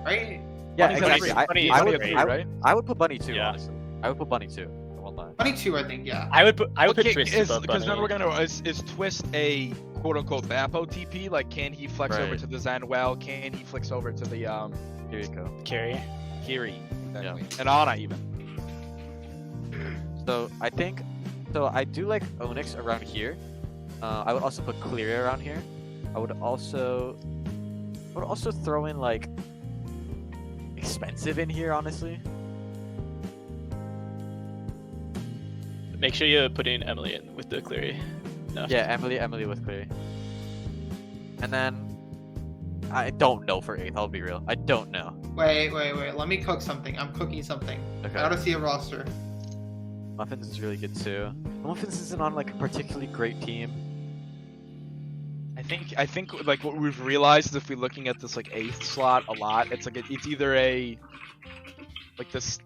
right? Yeah, Bunny's exactly. at Bunny I is would, great, right? I would put Bunny too, Yeah. honestly. I would put Bunny too. I won't lie. Bunny 2, I think. Yeah. I would put Okay, Twist above because then Bunny. we're gonna is Twist a quote unquote Vapo TP? Like, can he flex over Right. to the Zanwell? Can he flex over to the Here you go. Carry. Kiri? Exactly. And Ana even. So I think, so I do like Onyx around here. I would also put Clear around here. I would also throw in like expensive in here, honestly. Make sure you put in Emily in with the Cleary. No. Yeah, Emily with Clear. And then I don't know for 8th. I'll be real. I don't know. Wait. Let me cook something. I'm cooking something. Okay. I gotta see a roster. Muffins is really good too. Muffins isn't on like a particularly great team. I think like what we've realized is if we're looking at this like 8th slot a lot, it's like it's either a like this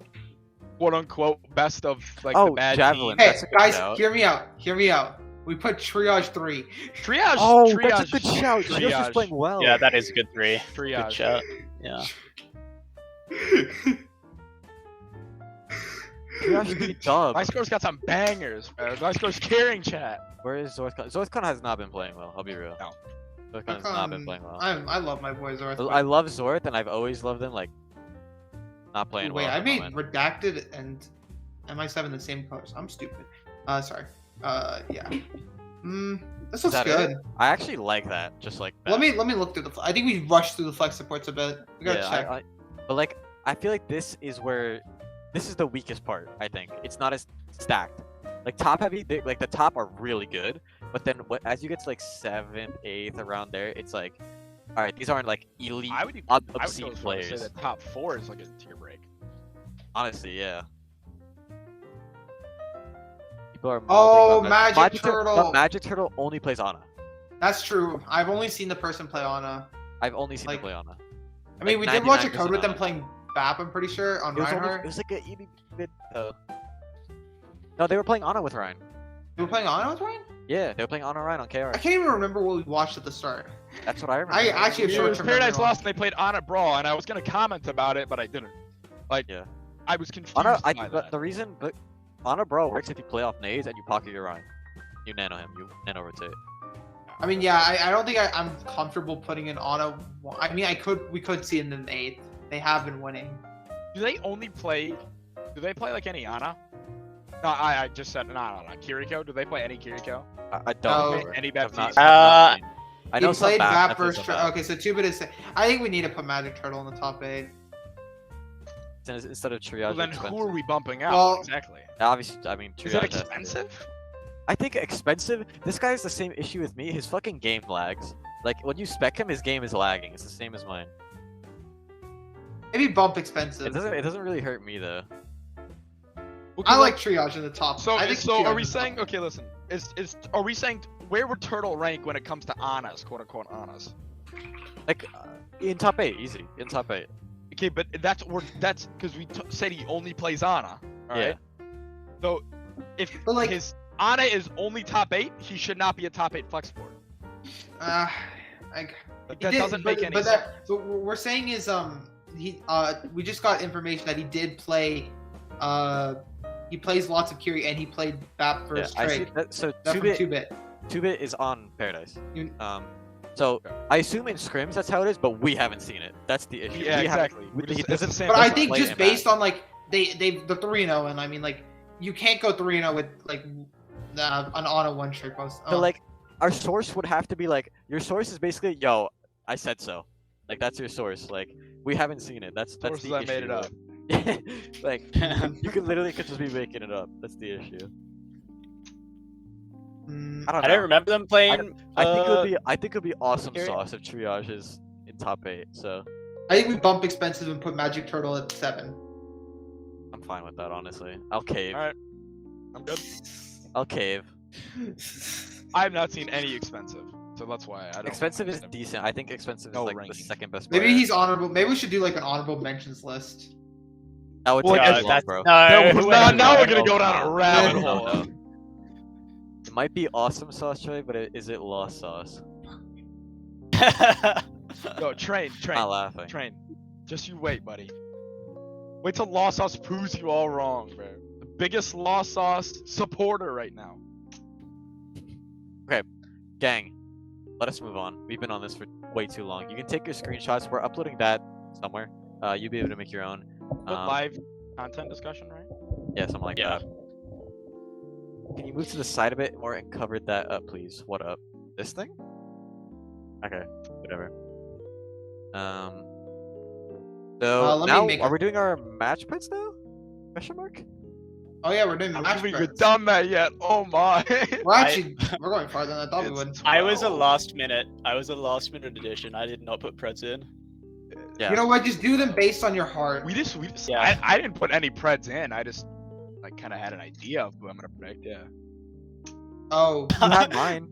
quote unquote best of like the Oh, bad Javelin. team. Hey, That's a good guys, shout. hear me out. We put Triage 3. Triage. Oh, triage, that's a good shout. Triage is Triage. playing well. Yeah, that is a good 3. Triage. Good shout. Yeah. Triage is pretty dub. My score's got some bangers, bro. My score's carrying chat. Where is Zorthcon? Zorthcon has not been playing well. I'll be real. No. Zorthcon has not been playing well. I love my boys. I love Zorth, and I've always loved him. Like, not playing Wait, well. I at the made moment. Redacted and MI7 the same colors. I'm stupid. Sorry. Yeah. This looks that good. it? I actually like that. Just like that. Let me look through the. I think we rushed through the flex supports a bit. We gotta check. But But like, I feel like this is the weakest part. I think it's not as stacked. Like top heavy, like the top are really good, but then as you get to like 7th, 8th, around there, it's like, all right, these aren't like elite, I would obscene go as far as players. to say that top 4 is like a tier break. Honestly, yeah. People are Oh, molding on Magic Turtle. But Magic Turtle only plays Ana. That's true. I've only seen the person play Ana. I've only seen Like, them play Ana. I mean, Like, we did watch a 99% code with them Ana. playing BAP, I'm pretty sure, on It was, Reinhardt. it was like a EV bit though. No, they were playing Ana with Ryan. They were playing Ana with Ryan? Yeah, they were playing Ana Ryan on KR. I can't even remember what we watched at the start. That's what I remember. I actually have It short was term Paradise memory. lost and they played Ana Brawl, and I was gonna comment about it, but I didn't. Like, Yeah. I was confused Ana, by but that. the reason, but Ana Bro works if you play off nades and you pocket your Ryan. You nano him, you nano rotate. I mean, yeah, I don't think I'm comfortable putting in Ana. I mean, we could see in the 8th. They have been winning. Do they play like any Ana? No, I just said no. Kiriko. Do they play any Kiriko? I don't No. remember. Any I've Baptiste? not seen. I know He some played BAP BAP methods versus. of that. Okay, so 2-bit is. I think we need to put Magic Turtle in the top 8. Instead of triage. Well, then expensive. who are we bumping out? Well- exactly. Obviously, I mean, Is it triage has to be- expensive? I think expensive. This guy has the same issue with me. His fucking game lags. Like when you spec him, his game is lagging. It's the same as mine. Maybe bump expensive. It doesn't really hurt me though. Well, I 'cause, like triage in the top. So, I think so triage are we in the top. saying? Okay, listen. Are we saying where would Turtle rank when it comes to Anas, quote unquote Anas? Like in top 8, easy. In top 8. Okay, but that's because we said he only plays Ana. Alright? So if But, like- his Ana is only top 8, he should not be a top 8 flex board. Like, Like, he that did- doesn't make but, any but sense. So what we're saying is we just got information that he did play he plays lots of Kiri and he played BAP Yeah, first I see trade. that. So That's from 2-bit. 2-bit is on Paradise. You- So I assume in scrims that's how it is, but we haven't seen it. That's the issue. Yeah, We haven't- exactly. we- We just- he it's the doesn't- same But I doesn't think play just in based that. on like the 3-0 and I mean like you can't go 3-0 with like an on a one trick post. So like our source would have to be like your source is basically yo, I said so. Like that's your source. Like we haven't seen it. That's Sources the I issue. made it up. Like you could just be making it up. That's the issue. Mm, I don't I know. don't remember them playing. I think it would be awesome Kiri? sauce if triage is in top 8. So I think we bump expensive and put Magic Turtle at 7. I'm fine with that honestly. I'll cave. Alright. I'm good. I'll cave. I have not seen any expensive, so that's why I don't. Expensive is decent. I think expensive No is like ranking. the second best. Maybe player. he's honorable. Maybe we should do like an honorable mentions list. That would Well, take like, too long, that's, bro. Now we're gonna go down a rabbit No, hole. no. It might be awesome sauce, Trey, but is it lost sauce? Yo, train. Not laughing. Train. Just you wait, buddy. Wait till Lost Sauce proves you all wrong, bro. The biggest Lost Sauce supporter right now. Gang, let us move on. We've been on this for way too long. You can take your screenshots. We're uploading that somewhere. You'll be able to make your own. Good live content discussion, right? Yeah, something like Yeah. that. Can you move to the side a bit more and cover that up, please? What up? This thing? Okay, whatever. So let me now, make are a- we doing our match prints now? Question mark? Oh yeah, we're doing I match haven't even spreads. done that yet. Oh my. We're going farther than I thought we It's would. I was a 12. last minute. Addition. I did not put Preds in. Yeah. You know what? Just do them based on your heart. We just. Yeah. I didn't put any Preds in. I just like kind of had an idea of who I'm gonna predict. Yeah. Oh, You have mine.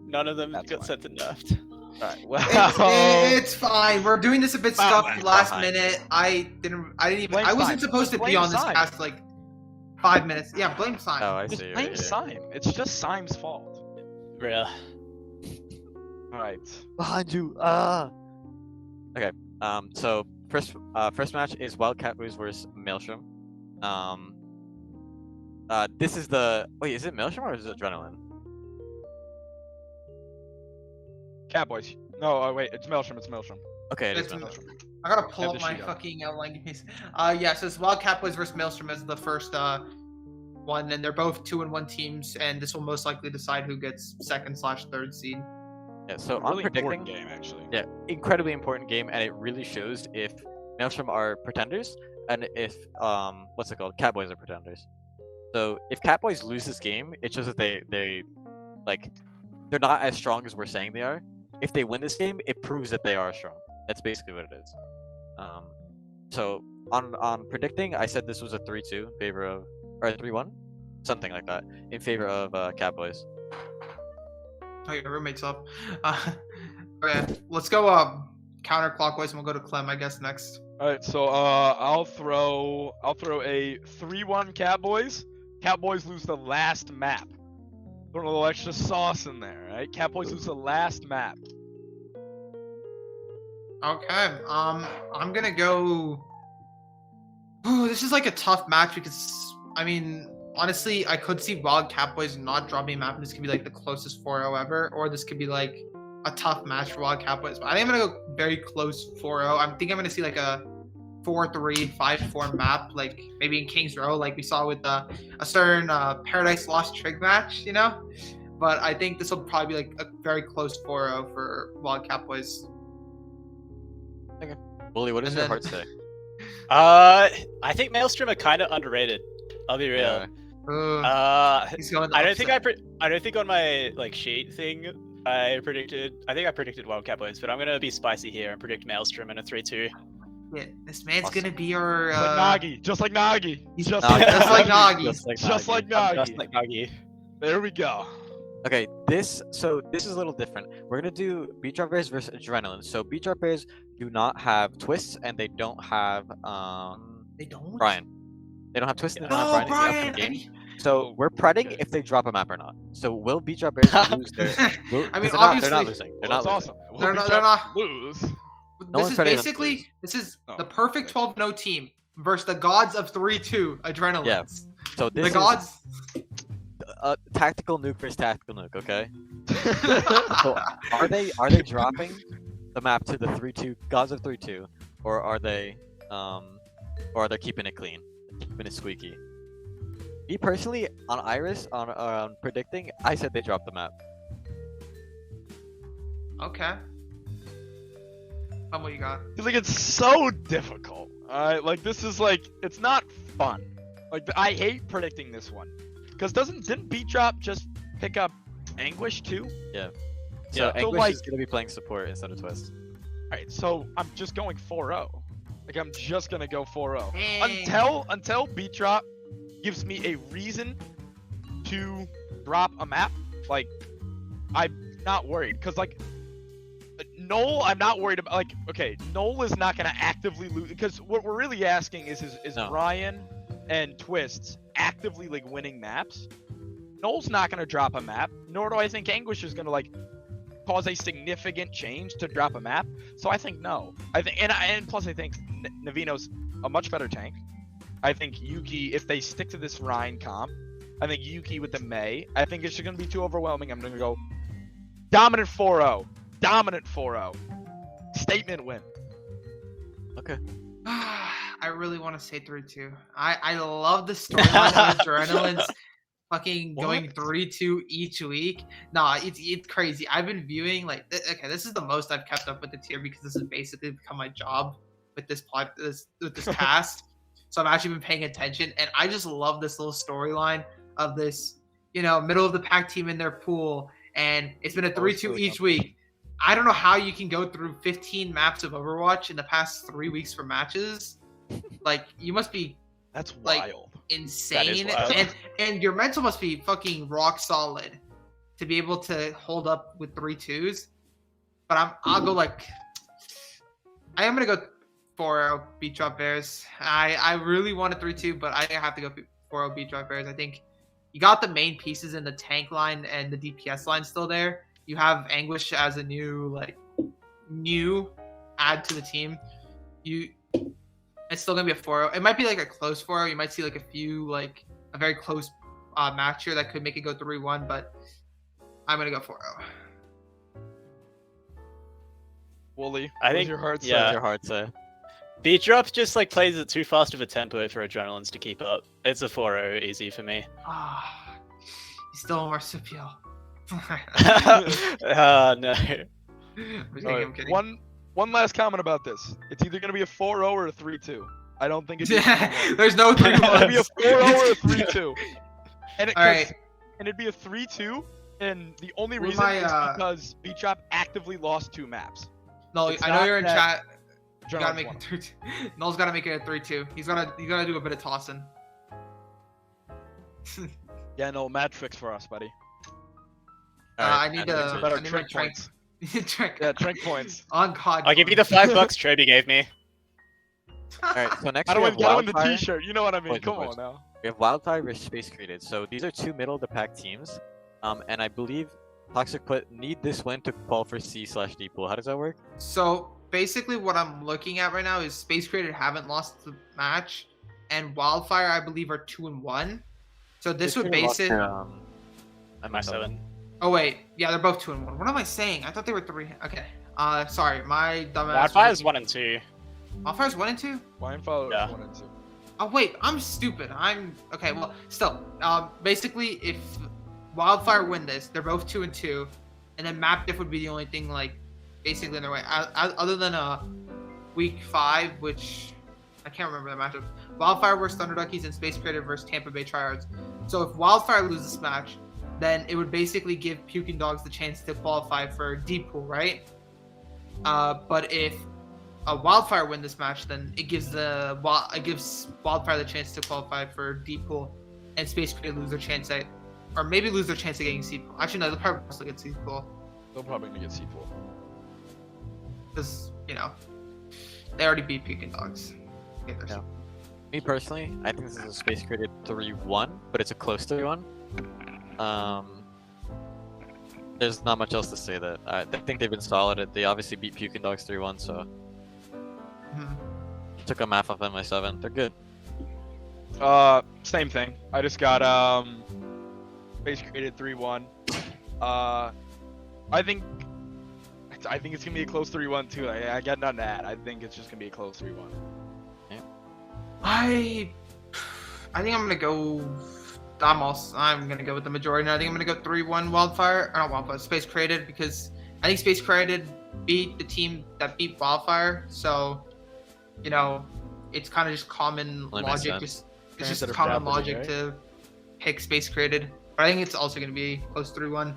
None of them That's got fine. sent to nerfed. Alright, well, it's fine. We're doing this a bit Wow, stuffy wow, last fine. minute. I didn't even. Blame I wasn't Sime. supposed to Just be blame on this Sime. past like 5 minutes. Yeah, blame Simon. oh, I Just see. blame yeah. Sime. It's just Sime's fault. Real. All right. Behind you. Okay. So first match is Wildcat Blues versus Maelstrom. This is the is it Maelstrom or is it Adrenaline? Catboys. No, wait. It's Maelstrom. It's Maelstrom. Okay, it is It's Maelstrom. I gotta pull Have up the my sheet up. fucking outline. Give me yeah, so it's Wildcat Boys versus Maelstrom as the first one, and they're both 2-1 teams, and this will most likely decide who gets 2nd/3rd seed. Yeah. So Really I'm predicting. important game, actually. Yeah, incredibly important game, and it really shows if Maelstrom are pretenders, and if what's it called? Catboys are pretenders. So if Catboys lose this game, it shows that they like they're not as strong as we're saying they are. If they win this game, it proves that they are strong. That's basically what it is. So on predicting, I said this was a 3-2 in favor of, or a 3-1, something like that, in favor of Catboys. Oh, your roommate's up. Okay, let's go counterclockwise, and we'll go to Clem, I guess, next. All right, so I'll throw a 3-1 Catboys. Catboys lose the last map. Throw a little extra sauce in there, right? Catboys lose the last map. Okay, I'm gonna go. Ooh, this is like a tough match because I mean, honestly, I could see Wild Catboys not dropping a map, and this could be like the closest 4-0 ever, or this could be like a tough match for Wild Catboys. But I think I'm gonna go very close 4-0. I think I'm gonna see like a 4-3, 5-4 map, like maybe in Kings Row, like we saw with a certain Paradise Lost Trig match, you know. But I think this will probably be like a very close 4-0 for Wild Catboys. Wooly, what does And your then- heart say? I think Maelstrom are kind of underrated. I'll be real. Yeah. He's going. I don't think I don't think on my like sheet thing I think I predicted Wild Catboys, but I'm gonna be spicy here and predict Maelstrom in a 3-2. Yeah, this man's Awesome. gonna be your. Like Nagi, just like Nagi. He's Just Nagi. just like Nagi. Just like I'm Nagi. just like Nagi. There we go. Okay, this is a little different. We're gonna do Beat Drop Bears versus Adrenaline. So Beat Drop Bears do not have twists, and they don't have They don't. Brian. They don't have twists, and they don't Oh, have Brian in the Brian! upcoming game. So we're predding if they drop a map or not. So will Beat Drop Bears lose their? I mean, 'cause they're not obviously, losing. They're Well, not that's losing. awesome. They're We'll not- be they're not- lose. No this one's is betting them to basically lose. this is Oh, the perfect okay. 12-0 team versus the gods of 3-2 Adrenalines. Yeah. So this The is gods. tactical nuke versus tactical nuke. Okay. So are they dropping the map to the 3-2 gods of 3-2, or are they keeping it clean, keeping it squeaky? Me personally, on Iris, on predicting, I said they dropped the map. Okay. What you got? Like it's so difficult. Alright, like this is like it's not fun. Like I hate predicting this one. Cause didn't Beat Drop just pick up Anguish too? So Yeah. So, Anguish like- is gonna be playing support instead of Twist. Alright, so I'm just going 4-0. Like I'm just gonna go 4-0. Dang. Until Beat Drop gives me a reason to drop a map, like I'm not worried. Cause like Noel, I'm not worried about. Like, okay, Noel is not gonna actively lose because what we're really asking is No. Ryan and Twists actively like winning maps. Noel's not gonna drop a map, nor do I think Anguish is gonna like cause a significant change to drop a map. So I think no. I think and plus I think Navino's a much better tank. I think Yuki, if they stick to this Ryan comp, I think Yuki with the Mei, I think it's just gonna be too overwhelming. I'm gonna go dominant 4-0. Dominant 4-0. Statement win. Okay. I really want to say 3-2. I love the storyline of Adrenaline's fucking going What? 3-2 each week. Nah, it's crazy. I've been viewing like okay, this is the most I've kept up with the tier because this has basically become my job with this cast. So I've actually been paying attention, and I just love this little storyline of this, middle of the pack team in their pool, and it's been a 3-2 really each fun. week. I don't know how you can go through 15 maps of Overwatch in the past 3 weeks for matches. Like, you must be That's Like- wild. insane, wild. and your mental must be fucking rock solid to be able to hold up with 3-2s. But I'll go like I am gonna go 4-0 Beat Drop Bears. I really want a 3-2, but I have to go 4-0 Beat Drop Bears. I think you got the main pieces in the tank line and the DPS line still there. You have Anguish as a new add to the team. It's still gonna be a 4-0. It might be like a close 4-0. You might see like a very close match here that could make it go 3-1, but I'm gonna go 4-0. Wooly, I what does think- your heart say? yeah. What's your heart say? Beat Drop just like plays at too fast of a tempo for Adrenalines to keep up. It's a 4-0 easy for me. He's still a marsupial. Oh no. I'm kidding, I'm kidding. One One last comment about this. It's either gonna be a 4-0 or a 3-2. I don't think it's. There's no three It's gonna be a ones. 4-0 or a 3-2. And Alright. and it'd be a 3-2. And the only With reason my, is because Beachop actively lost 2 maps. No, It's I know not you're in that chat. You gotta make it 3-2. Noel's gotta make it a 3-2. He's gotta do a bit of tossing. Yeah, no, mad tricks for us, buddy. I need to. Better I need my trick trank. points. Trank. Yeah, trick points. On God. I'll give you the $5 Troby gave me. Alright, so next Gotta we win, have gotta win the Wildfire. T-shirt. You know what I mean? Wait, Come wait. on now. We have Wildfire versus Space Created. So these are two middle of the pack teams. And I believe Toxic put need this win to qual for C/D pool. How does that work? So basically, what I'm looking at right now is Space Created haven't lost the match, and Wildfire I believe are 2-1. So this would base it. I'm My 7. Oh wait, yeah, they're both 2-1. What am I saying? I thought they were 3. Okay. Sorry, my dumbass. Wildfire's 1 and 2. Wildfire's 1 and 2. Wine followers Yeah. 1 and 2. Oh wait, I'm stupid. I'm okay. Well, still, basically, if Wildfire win this, they're both 2 and 2, and then map diff would be the only thing like basically in their way. Other than week 5, which I can't remember the matchup. Wildfire versus Thunder Duckies and Space Creative versus Tampa Bay Tryhards. So if Wildfire loses this match, then it would basically give Puking Dogs the chance to qualify for D pool, right? But if Wildfire win this match, then it gives Wildfire the chance to qualify for D pool, and Space Creative lose their chance at, or maybe lose their chance of getting C pool. Actually, no, they'll probably also get C pool They'll probably gonna get C4. because they already beat Puking Dogs. Okay, Yeah. Me personally, I think this is a Space Created 3-1, but it's a close 3-1. There's not much else to say that. I think they've been solid. They obviously beat Puking Dogs 3-1, so Mhm. took a math off MI7. They're good. Same thing. I just got Space Created 3-1. I think it's gonna be a close 3-1 too. I got nothing to add. I think it's just gonna be a close 3-1. I think I'm gonna go. I'm gonna go with the majority. And I think I'm gonna go 3-1 Wildfire. Or not Wildfire, Space Created, because I think Space Created beat the team that beat Wildfire. So, it's kind of just common That makes logic. sense. It's just Instead of common Japanese, logic right? to pick Space Created. But I think it's also gonna be close 3-1.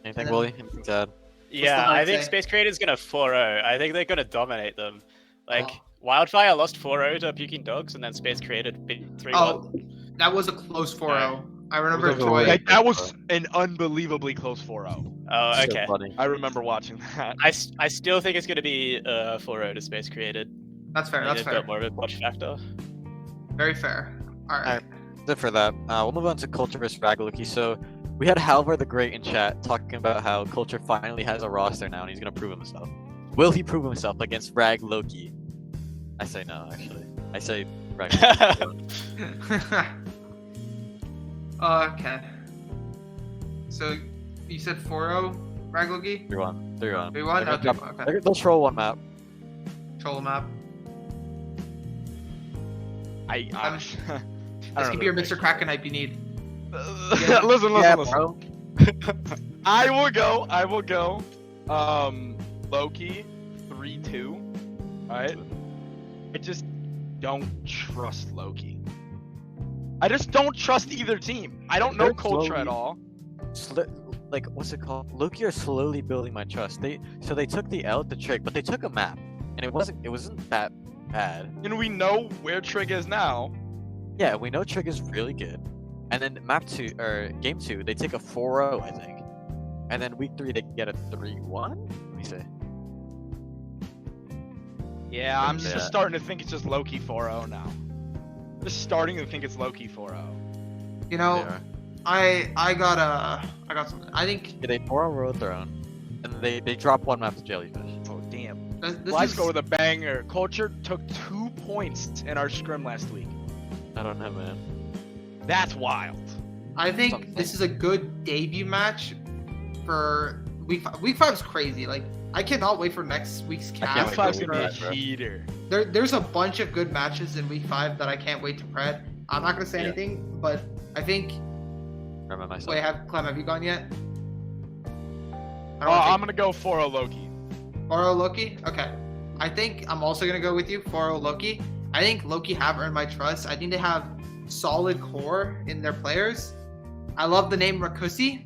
Anything, then- Willie? Anything to add? Yeah, the I hard think say? Space Creator's gonna 4-0. I think they're gonna dominate them. Like, Oh. Wildfire lost 4-0 to Puking Dogs, and then Space Created beat 3-1. Oh, that was a close 4-0. I remember It was Joy. a Like that was an unbelievably close 4-0. Oh, So okay. funny. I remember watching that. I still think it's gonna be 4-0 to Space Created. That's fair. I think That's they've fair. got more of a watch factor. Very fair. All right. That's it for that. We'll move on to Culture vs. Raglucky. So we had Halvar the Great in chat talking about how Culture finally has a roster now and he's gonna prove himself. Will he prove himself against Rag Loki? I say no, actually. I say Rag Loki. Okay. So you said 4-0 Raglogi? 3-1. 3-1. 3-1? No, 3-1. Okay. They'll troll one map. Troll map. I This don't could know. be your Mr. Kraken hype you need. listen. bro. I will go. Loki 3-2. Alright. I just don't trust Loki. I just don't trust either team. I don't know They're Culture at slowly- all. Like, what's it called? Loki are slowly building my trust. They took the L to Trig, but they took a map, and it wasn't that bad. And we know where Trig is now. Yeah, we know Trig is really good. And then map 2 or game 2, they take a 4-0, I think. And then week 3 they get a 3-1? Let me see. Yeah, I'm Yeah. just starting to think it's just Loki 4-0 now. Just starting to think it's Loki 4-0. You They know, are. I got something. I think Yeah, they 4-0 Road Throne, and they drop one map to Jellyfish. Oh damn. this Let's is go with a banger. Culture took 2 points in our scrim last week. I don't know, man. That's wild. I think something. this is a good debut match for week 5. Week 5 is crazy. Like, I cannot wait for next week's can't cast. wait That's for five's week gonna be a five, bro. heater. There's a bunch of good matches in week 5 that I can't wait to pred. I'm not gonna say Yeah. anything, but I think. Remember myself. Wait, Clem, have you gone yet? I don't I'm think- gonna go 4-0 Loki. 4-0 Loki? Okay. I think I'm also gonna go with you, 4-0 Loki. I think Loki have earned my trust. I think they have solid core in their players. I love the name Rakusi.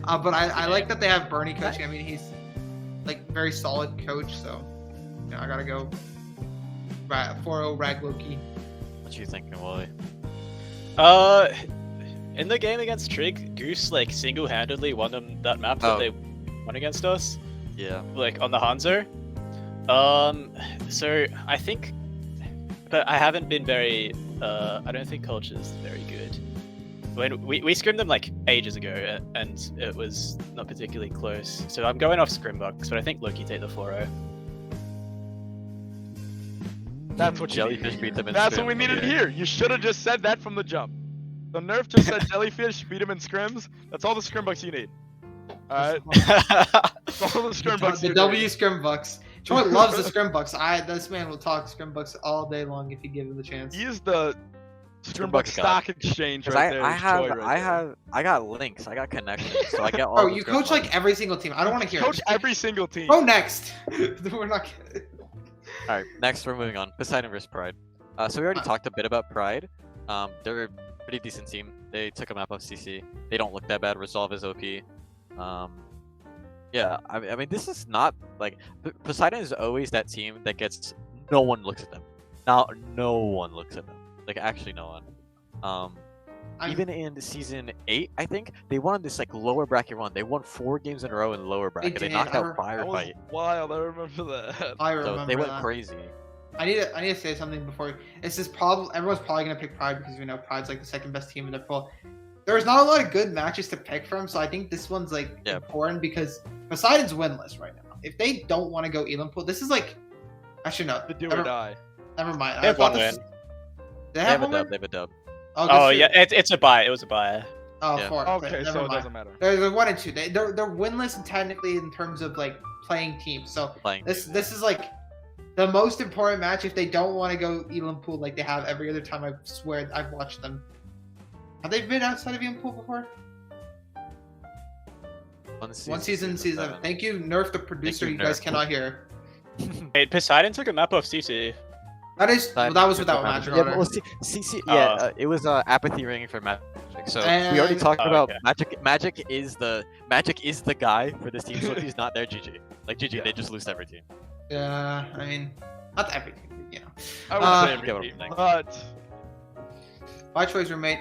But I like that they have Bernie coaching. I mean, he's like very solid coach, so I gotta go 4-0 Rag Loki. What you thinking, Wally? In the game against Trig, Goose like single-handedly won them that map that they won against us. Yeah. Like on the Hanzo. So I think, but I haven't been very. I don't think Culture's very good. When we scrimmed them like ages ago, and it was not particularly close. So I'm going off Scrimbucks, but I think Loki take the 4-0. That's what Jellyfish beat them in That's what scrim. we needed to Okay. hear. You should have just said that from the jump. The nerf just said Jellyfish beat him in scrims. That's all the scrimbucks you need. Alright? That's all the scrimbucks The you W need. Scrimbucks. Troy loves the Scrimbucks. This man will talk Scrimbucks all day long if you give him the chance. He is the Scrimbuck Scrimbuck stock exchange 'Cause right there. is Troy right there. I got links, I got connections, so I get all. Oh, the you scrim coach like buttons. every single team. I don't want to hear Coach it. every single team. Go next. We're not. All right, next we're moving on. Poseidon vs Pride. So we already talked a bit about Pride. They're a pretty decent team. They took a map off CC. They don't look that bad. Resolve is OP. Yeah, I mean, this is not like Poseidon is always that team that gets no one looks at them. Now, no one looks at them. Like actually, no one. Even in season 8, I think they won this like lower bracket run. They won 4 games in a row in lower bracket. They did. knocked out That was Firefight. wild. I remember that. I So remember they went that. crazy. I need to say something before. This is probably everyone's probably gonna pick Pride because we know Pride's like the second best team in their pool. There's not a lot of good matches to pick from, so I think this one's like important because Poseidon's winless right now. If they don't want to go Elam pool, this is like actually no. The do or die. Never mind. They have one this. win. They They have have a one dub. win? They have a dub. Oh, Oh good yeah, shit. it's a buy. It was a buy. Oh, Yeah. 4. Okay, never so it mind. doesn't matter. They're 1 and 2. They're winless and technically in terms of like playing teams. So Playing. this is like the most important match if they don't want to go Elam pool like they have every other time. I swear I've watched them. Have they been outside of Elam pool before? One season 7. Thank you, Nerf the producer. You guys Nerf. cannot hear. Hey, Poseidon took a map off CC. That is that was without Magic Yeah, Order. well, CC, yeah, it was apathy ringing for Magic. So we already And- talked about okay. Magic is the guy for this team. So if he's not there, GG. Like GG, they just lose to every team. Yeah, I mean, not every team, you know. I would Uh, say you get what every I'm team, saying. but My choice, roommate.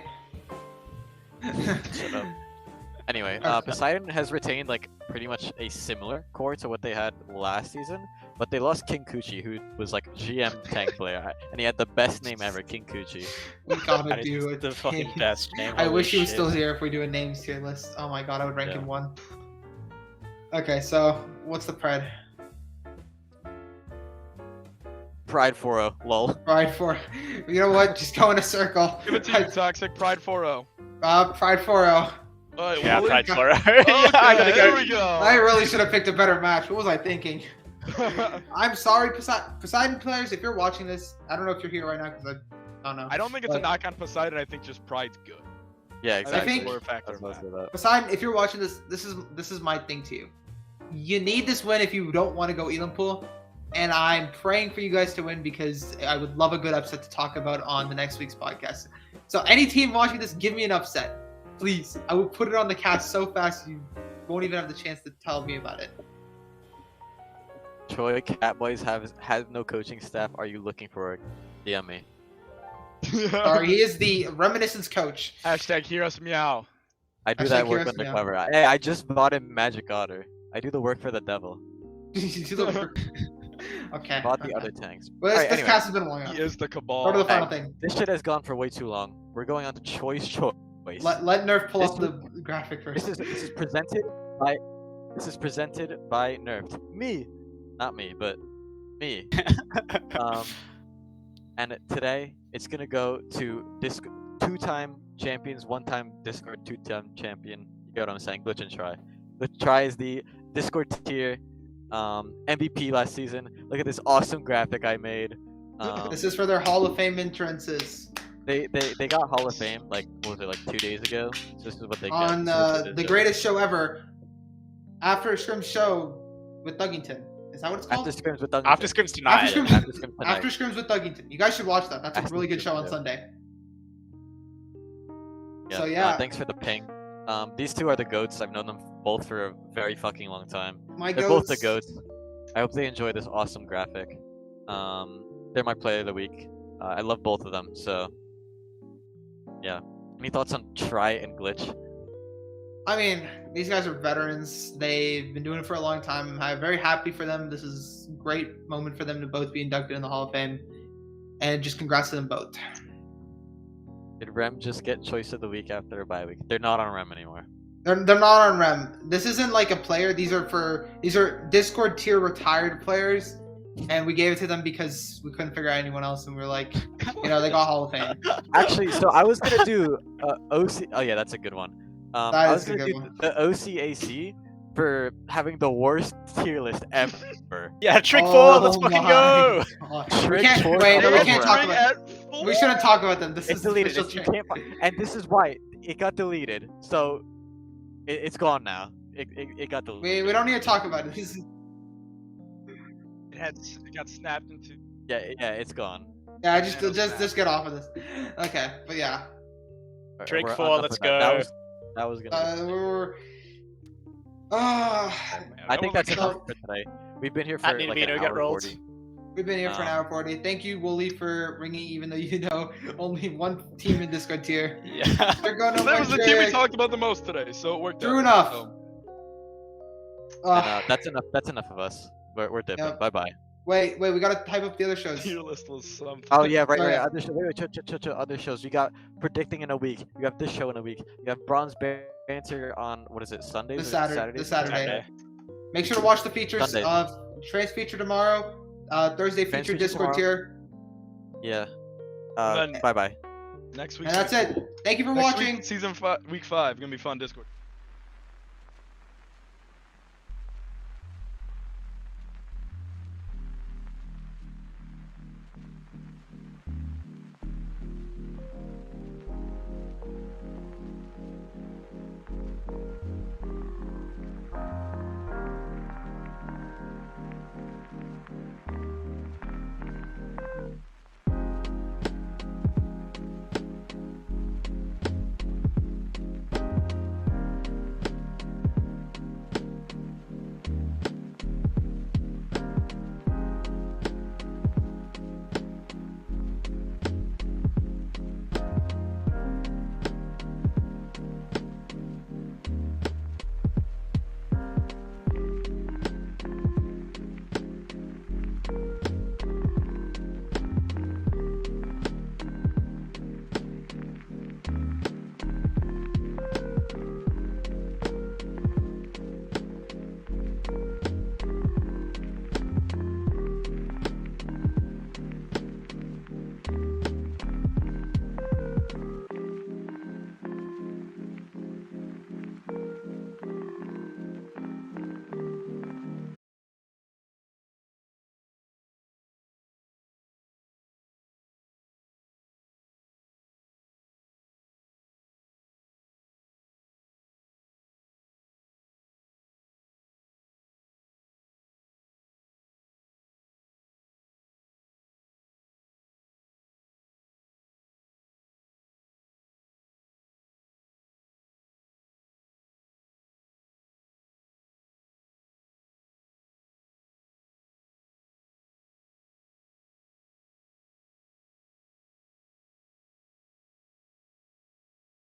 Shut up. Anyway, Poseidon has retained like pretty much a similar core to what they had last season, but they lost King Kuchi, who was like GM tank player, and he had the best name ever, King Kuchi. We gotta That do is it. the fucking best name. I holy wish he was shit. still here if we do a names tier list. Oh my god, I would rank Yeah. in 1. Okay, so what's the Pride? Pride 4-0, lol. Pride 4. You know what? Just go in a circle. give it to you, Toxic. Pride 4-0. Pride 4-0. Alright, Yeah, Wooly? Pride 4. Okay, Yeah, I gotta there go. we go. I really should have picked a better match. What was I thinking? I'm sorry, Poseidon players, if you're watching this. I don't know if you're here right now because I don't know. I don't think it's a But- knock on Poseidon. I think just Pride's good. Yeah, I exactly. think- more a factor That's of most that. of that. Poseidon, if you're watching this, this is my thing to you. You need this win if you don't want to go Elam pool, and I'm praying for you guys to win because I would love a good upset to talk about on the next week's podcast. So any team watching this, give me an upset, please. I will put it on the cast so fast you won't even have the chance to tell me about it. Troy Catboys has no coaching staff. Are you looking for a DM me? Sorry, he is the reminiscence coach. Hashtag hear us meow. I do Hashtag that work heroes, yeah. undercover. Hey, I just bought a Magic Otter. I do the work for the devil. Okay. Bought the okay. other tanks. Well, this, Alright, this anyway. cast has been long enough. He is the cabal. Go to the final Alright. thing. This shit has gone for way too long. We're going on to choice. Let Nerf pull This up the graphic first. This is presented by Nerfed. Me, not me, but me. And today it's gonna go to 2-time champions, 1-time Discord, 2-time champion. You get what I'm saying? Glitch and Try. Glitch Try is the Discord tier MVP last season. Look at this awesome graphic I made. This is for their Hall of Fame entrances. They got Hall of Fame like what was it, like 2 days ago? So this is what they On get. So this is the it. greatest show ever. After a scrim show, with Duggington. Is that what it's called? After scrims with Dungeon. After scrims tonight. After scrims, After scrims tonight. after scrims with Duggington. You guys should watch that. That's a After really good scrims, show on yeah. Sunday. Yeah. So yeah, Thanks for the ping. These two are the goats. I've known them both for a very fucking long time. my They're goats. both the goats. I hope they enjoy this awesome graphic. They're my player of the week. I love both of them. So yeah. Any thoughts on Try and Glitch? I mean, these guys are veterans. They've been doing it for a long time. I'm very happy for them. This is a great moment for them to both be inducted in the Hall of Fame. And just congrats to them both. Did Rem just get choice of the week after a bye week? They're not on Rem anymore. They're not on Rem. This isn't like a player. These are Discord tier retired players, and we gave it to them because we couldn't figure out anyone else, and we are like, they got Hall of Fame. Actually, so I was gonna do OC. Oh yeah, that's a good one. I was is a gonna good do one. the OCAC for having the worst tier list ever. Yeah, Trick Oh 4, let's fucking my go! God. We Trick can't four wait. number We one. can't talk Trig about. at 4? We shouldn't talk about them. This It's is deleted. official You trick. can't find, and this is why it got deleted. So it's gone now. It got deleted. We don't need to talk about it. This is, It got snapped into. Yeah, it's gone. yeah, Yeah, just get off of this. Okay, but yeah. Trick We're 4, enough let's of that. go. That was gonna. We're. I think that's like- enough for today. We've been here for At like Nino an get hour rolled. 40. We've been here for an hour 40. Thank you, Wooly, for ringing, even though you know only one team in Discord tier. Yeah. They're going That was the team we Trick. talked about the most today, so it worked True out. enough. So, And, that's enough. That's enough of us. We're dipping. Yep. Bye bye. Wait, we gotta type up the other shows. tier list was something. Oh yeah, right. Sorry. Other show. Wait, other shows. You got predicting in a week. You have this show in a week. You have Bronze Banter on what is it? Sundays? This or Saturday. Saturdays? This Saturday. Saturday. Make sure to watch the features Sunday. of Trans feature tomorrow. Thursday Trans feature feature Discord tomorrow. tier. Yeah. And then- Bye bye. Next week. And that's it. Thank you for Next watching. week, season 5, week 5, gonna be fun. Discord.